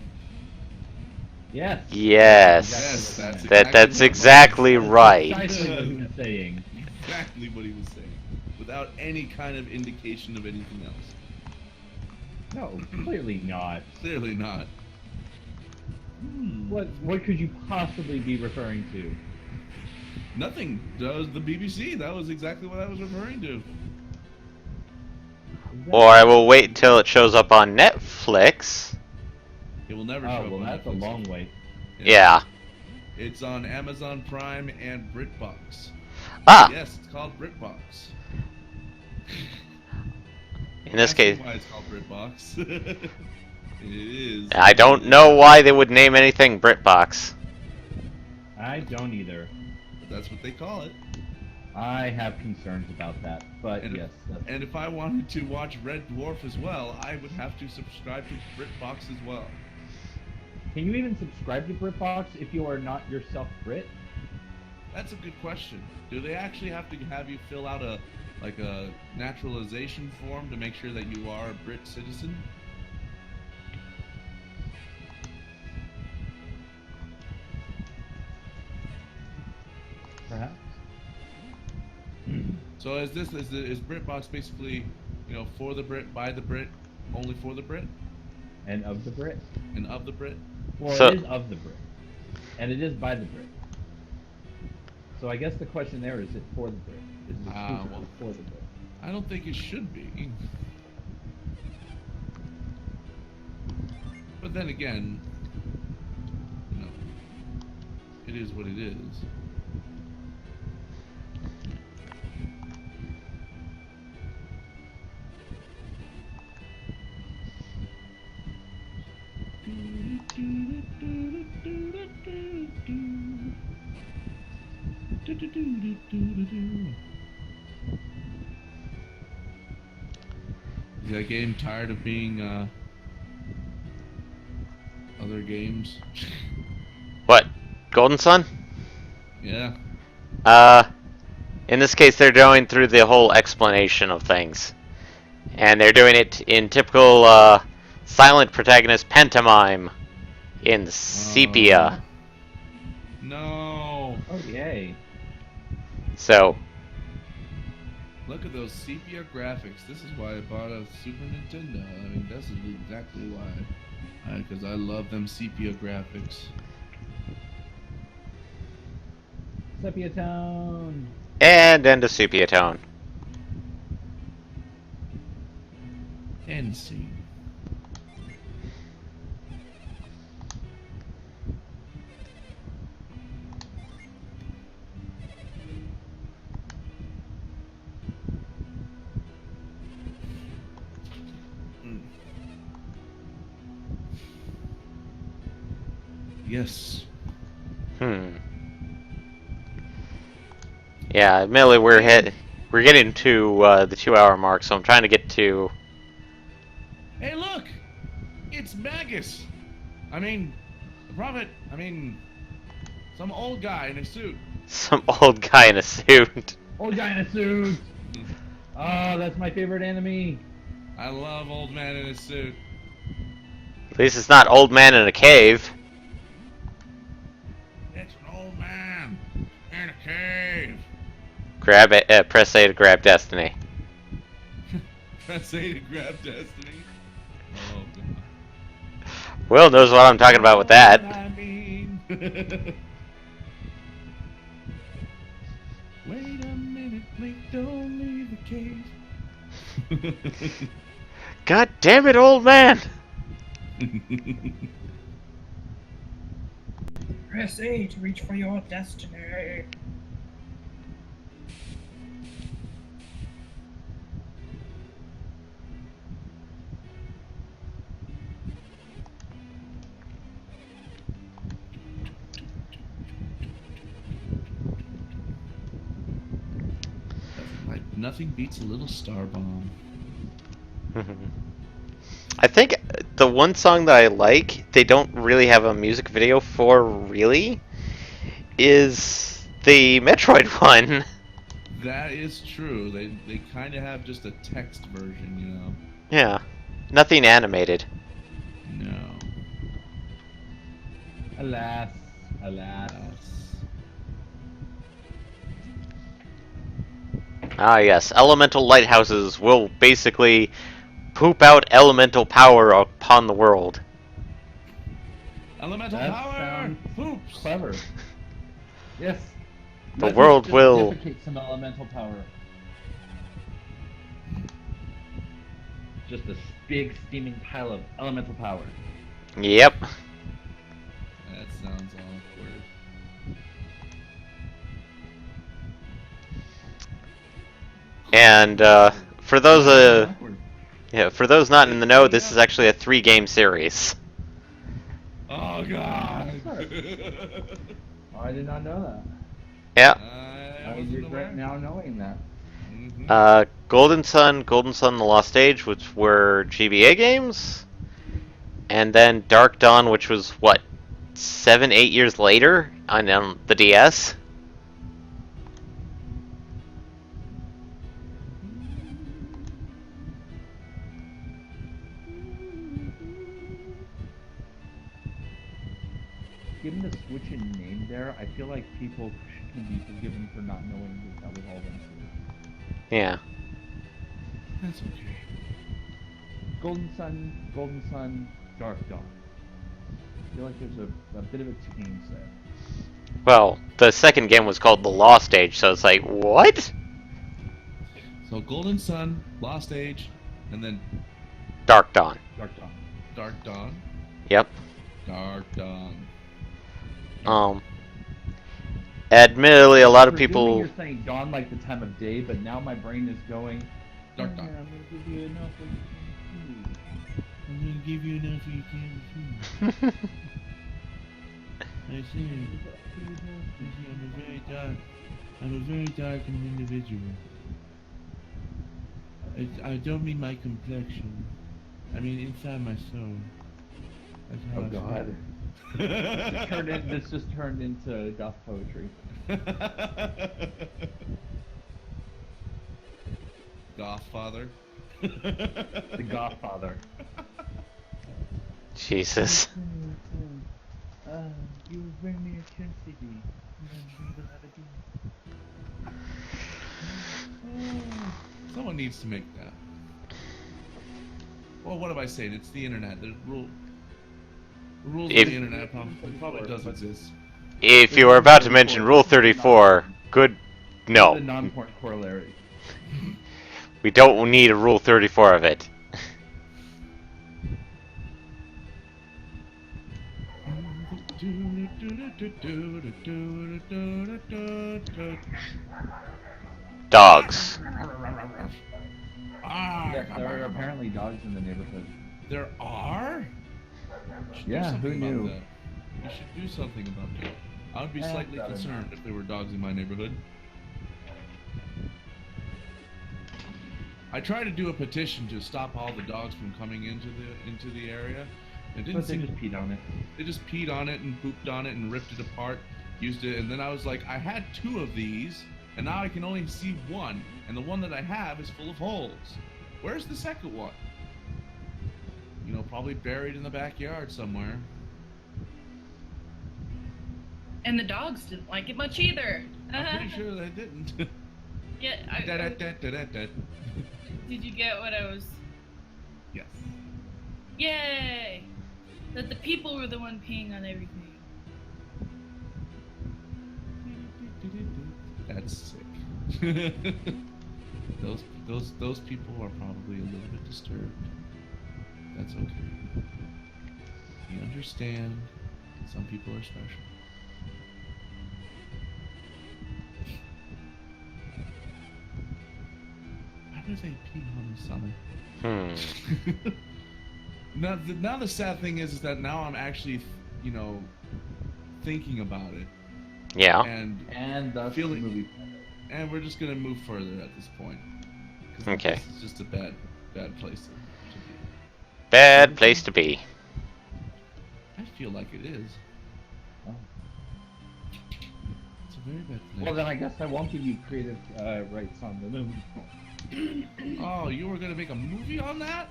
Yes. Yes. Yes, that's That's exactly exactly what right. Precisely what he was saying. Exactly what he was saying. Without any kind of indication of anything else. No, clearly not. Clearly not. What could you possibly be referring to? Nothing. Does the BBC. That was exactly what I was referring to. Or I will wait until it shows up on Netflix. It will never show Oh, up well, on that's a Netflix. long wait. Yeah. It's on Amazon Prime and BritBox. Ah, Yes, it's called BritBox. in this Ask me case, why it's called BritBox. It is. I don't know why they would name anything BritBox. I don't either. But that's what they call it. I have concerns about that, but And, yes. and if I wanted to watch Red Dwarf as well, I would have to subscribe to BritBox as well. Can you even subscribe to BritBox if you are not yourself Brit? That's a good question. Do they actually have to have you fill out a naturalization form to make sure that you are a Brit citizen? Perhaps. So is BritBox basically, for the Brit, by the Brit, only for the Brit, And of the Brit? and of the Brit? Well, So- it is of the Brit. And it is by the Brit. So I guess the question there is it for the Brit? Is it exclusively Well. for the Brit? I don't think it should be. But then again, it is what it is. Is that game tired of being other games? What? Golden Sun? Yeah. In this case, they're going through the whole explanation of things. And they're doing it in typical silent protagonist pantomime in sepia. No. Oh, yay. So, Look at those sepia graphics. This is why I bought a Super Nintendo. I mean, this is exactly why. Because I love them sepia graphics. Sepia Town. and end of sepia tone. End scene. Yes. Yeah, admittedly, we're getting to the 2-hour mark, so I'm trying to get to. Hey, look! It's Magus! I mean, the Prophet, some old guy in a suit. Some old guy in a suit. Old guy in a suit. Oh, that's my favorite enemy. I love old man in a suit. At least it's not old man in a cave. It's an old man in a cave. Grab it. Press A to grab destiny. Press A to grab destiny. Oh, God. Will knows what I'm talking about with What that. I mean. Wait a minute, wait, don't leave the cave. God damn it, old man! Press A to reach for your destiny. Nothing beats a little star bomb. I think the one song that I like, they don't really have a music video for, really, is the Metroid one. That is true. They kind of have just a text version, you know. Yeah. Nothing animated. No. Alas, alas. Ah, yes. Elemental lighthouses will basically poop out elemental power upon the world. Elemental That power. sounds Poops. clever. Yes. The Let's world just will- defecate some elemental power. Just a big steaming pile of elemental power. Yep. That sounds awkward. And for those Awkward. for those not in the know, this is actually a 3-game series. Oh God. I did not know that. Yeah. I regret now knowing that. Golden Sun, The Lost Age, which were GBA games, and then Dark Dawn, which was what, 7-8 years later on the DS. Given the switch in name there, I feel like people can be forgiven for not knowing who that was all them. Yeah. That's okay. Golden Sun, Dark Dawn. I feel like there's a bit of a change there. Well, the second game was called The Lost Age, so it's like, what? So Golden Sun, Lost Age, and then Dark Dawn. Dark Dawn. Dark Dawn. Yep. Dark Dawn. Admittedly, a lot of Presuming people. You're saying dawn like the time of day, but now my brain is going. Dark "Oh, Dawn. yeah, I'm gonna give you enough of food." I'm gonna give you enough for your candy food. I see. I'm a very dark individual. I don't mean my complexion. I mean inside my soul. That's how Oh I feel. God. This just turned into goth poetry. Gothfather. The Godfather. Jesus. You bring me a chance, CD. Someone needs to make that. Well, what am I saying? It's the internet. The rules If- of the internet probably does exist. If you were about to mention Rule 34, good. The No. non-point corollary. We don't need a Rule 34 of it. Dogs. Yes, there are apparently dogs in the neighborhood. There are? You should do Yeah, something who about knew? that. You should do something about that. I would be slightly better concerned if there were dogs in my neighborhood. I tried to do a petition to stop all the dogs from coming into the area. It didn't But they seem just peed on it. They just peed on it and pooped on it and ripped it apart, used it, and then I was like, I had 2 of these, and now I can only see 1, and the one that I have is full of holes. Where's the second one? You know, probably buried in the backyard somewhere. And the dogs didn't like it much either. I'm pretty sure they didn't. Yeah, Da-da-da-da-da-da. did you get what I was? Yes. Yay! That the people were the one peeing on everything. That's sick. Those people are probably a little bit disturbed. That's okay. We understand. Some people are special. Why do they pee on the summer? Now the sad thing is that now I'm actually, thinking about it. Yeah. And that's feeling, the movie. and we're just gonna move further at this point. 'Cause Okay. This is just a bad place to be. Bad place to be. I feel like it is. Oh. It's a very bad place. Well, then I guess I won't give you creative rights on the movie. Oh, you were gonna make a movie on that?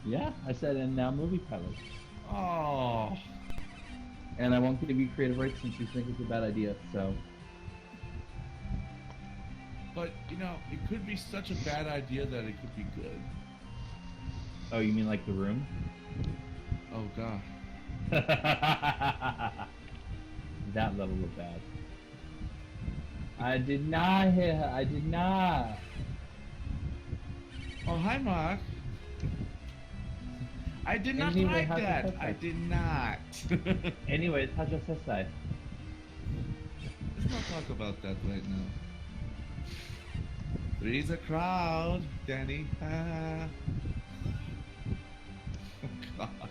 Yeah, I said in now movie pilot. Oh. And I won't give you creative rights since you think it's a bad idea, so... But, it could be such a bad idea that it could be good. Oh, you mean like The Room? Oh, God. That level of bad. I did not. Oh, hi, Mark. I did not Anyway, like how's that. the I did not. Anyways, how's your side? Let's not talk about that right now. Three's a crowd, Danny. Ah. Oh, God.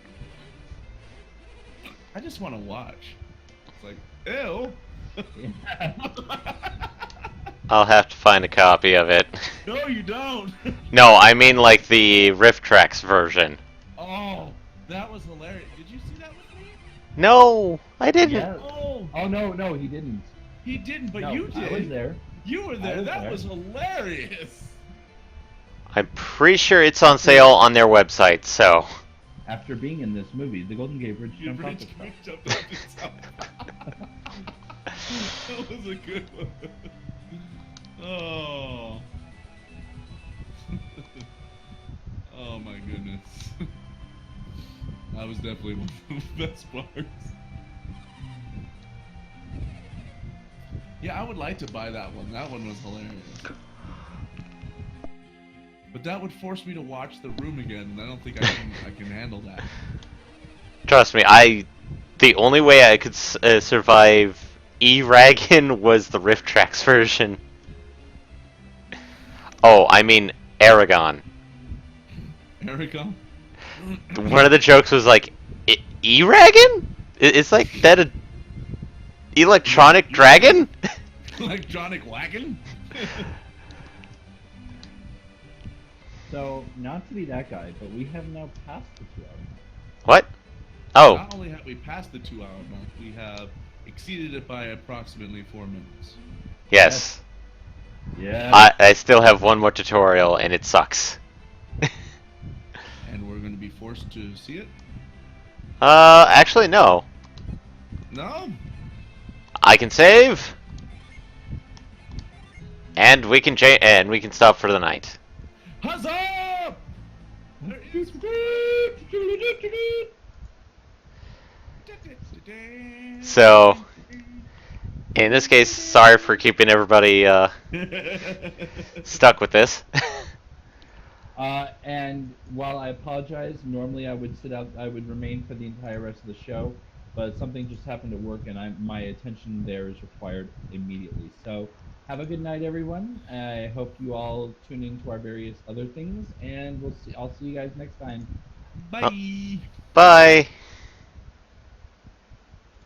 I just want to watch. It's like, ew. I'll have to find a copy of it. No, you don't. No, I mean like the Rift Tracks version. Oh, that was hilarious. Did you see that with me? No, I didn't. Yeah. Oh, Oh no, he didn't. he didn't, but No, you did. I was there. You were there. was That there. was hilarious. I'm pretty sure it's on sale on their website, so. After being in this movie, the Golden Gate Bridge You jumped off really the top. jumped off the top. That was a good one. Oh. Oh my goodness. That was definitely one of the best parts. Yeah, I would like to buy that one. That one was hilarious. But that would force me to watch The Room again, and I don't think I can handle that. Trust me, the only way I could survive E-Ragon was the Rift Tracks version. Oh, I mean Aragon. Erica? One of the jokes was like, E-Ragon? Is like that a electronic dragon? Electronic wagon? So, not to be that guy, but we have now passed the 2 hour mark. What? Oh, Not only have we passed the 2 hour mark, we have exceeded it by approximately 4 minutes. yes. Yeah. I still have one more tutorial and it sucks. And we're going to be forced to see it? Actually no. No? I can save. And we can stop for the night. Huzzah! There is So, in this case, sorry for keeping everybody stuck with this. And while I apologize, normally I would remain for the entire rest of the show, but something just happened to work, and my attention there is required immediately. So, have a good night, everyone. I hope you all tune into our various other things, and I'll see you guys next time. Bye! Bye.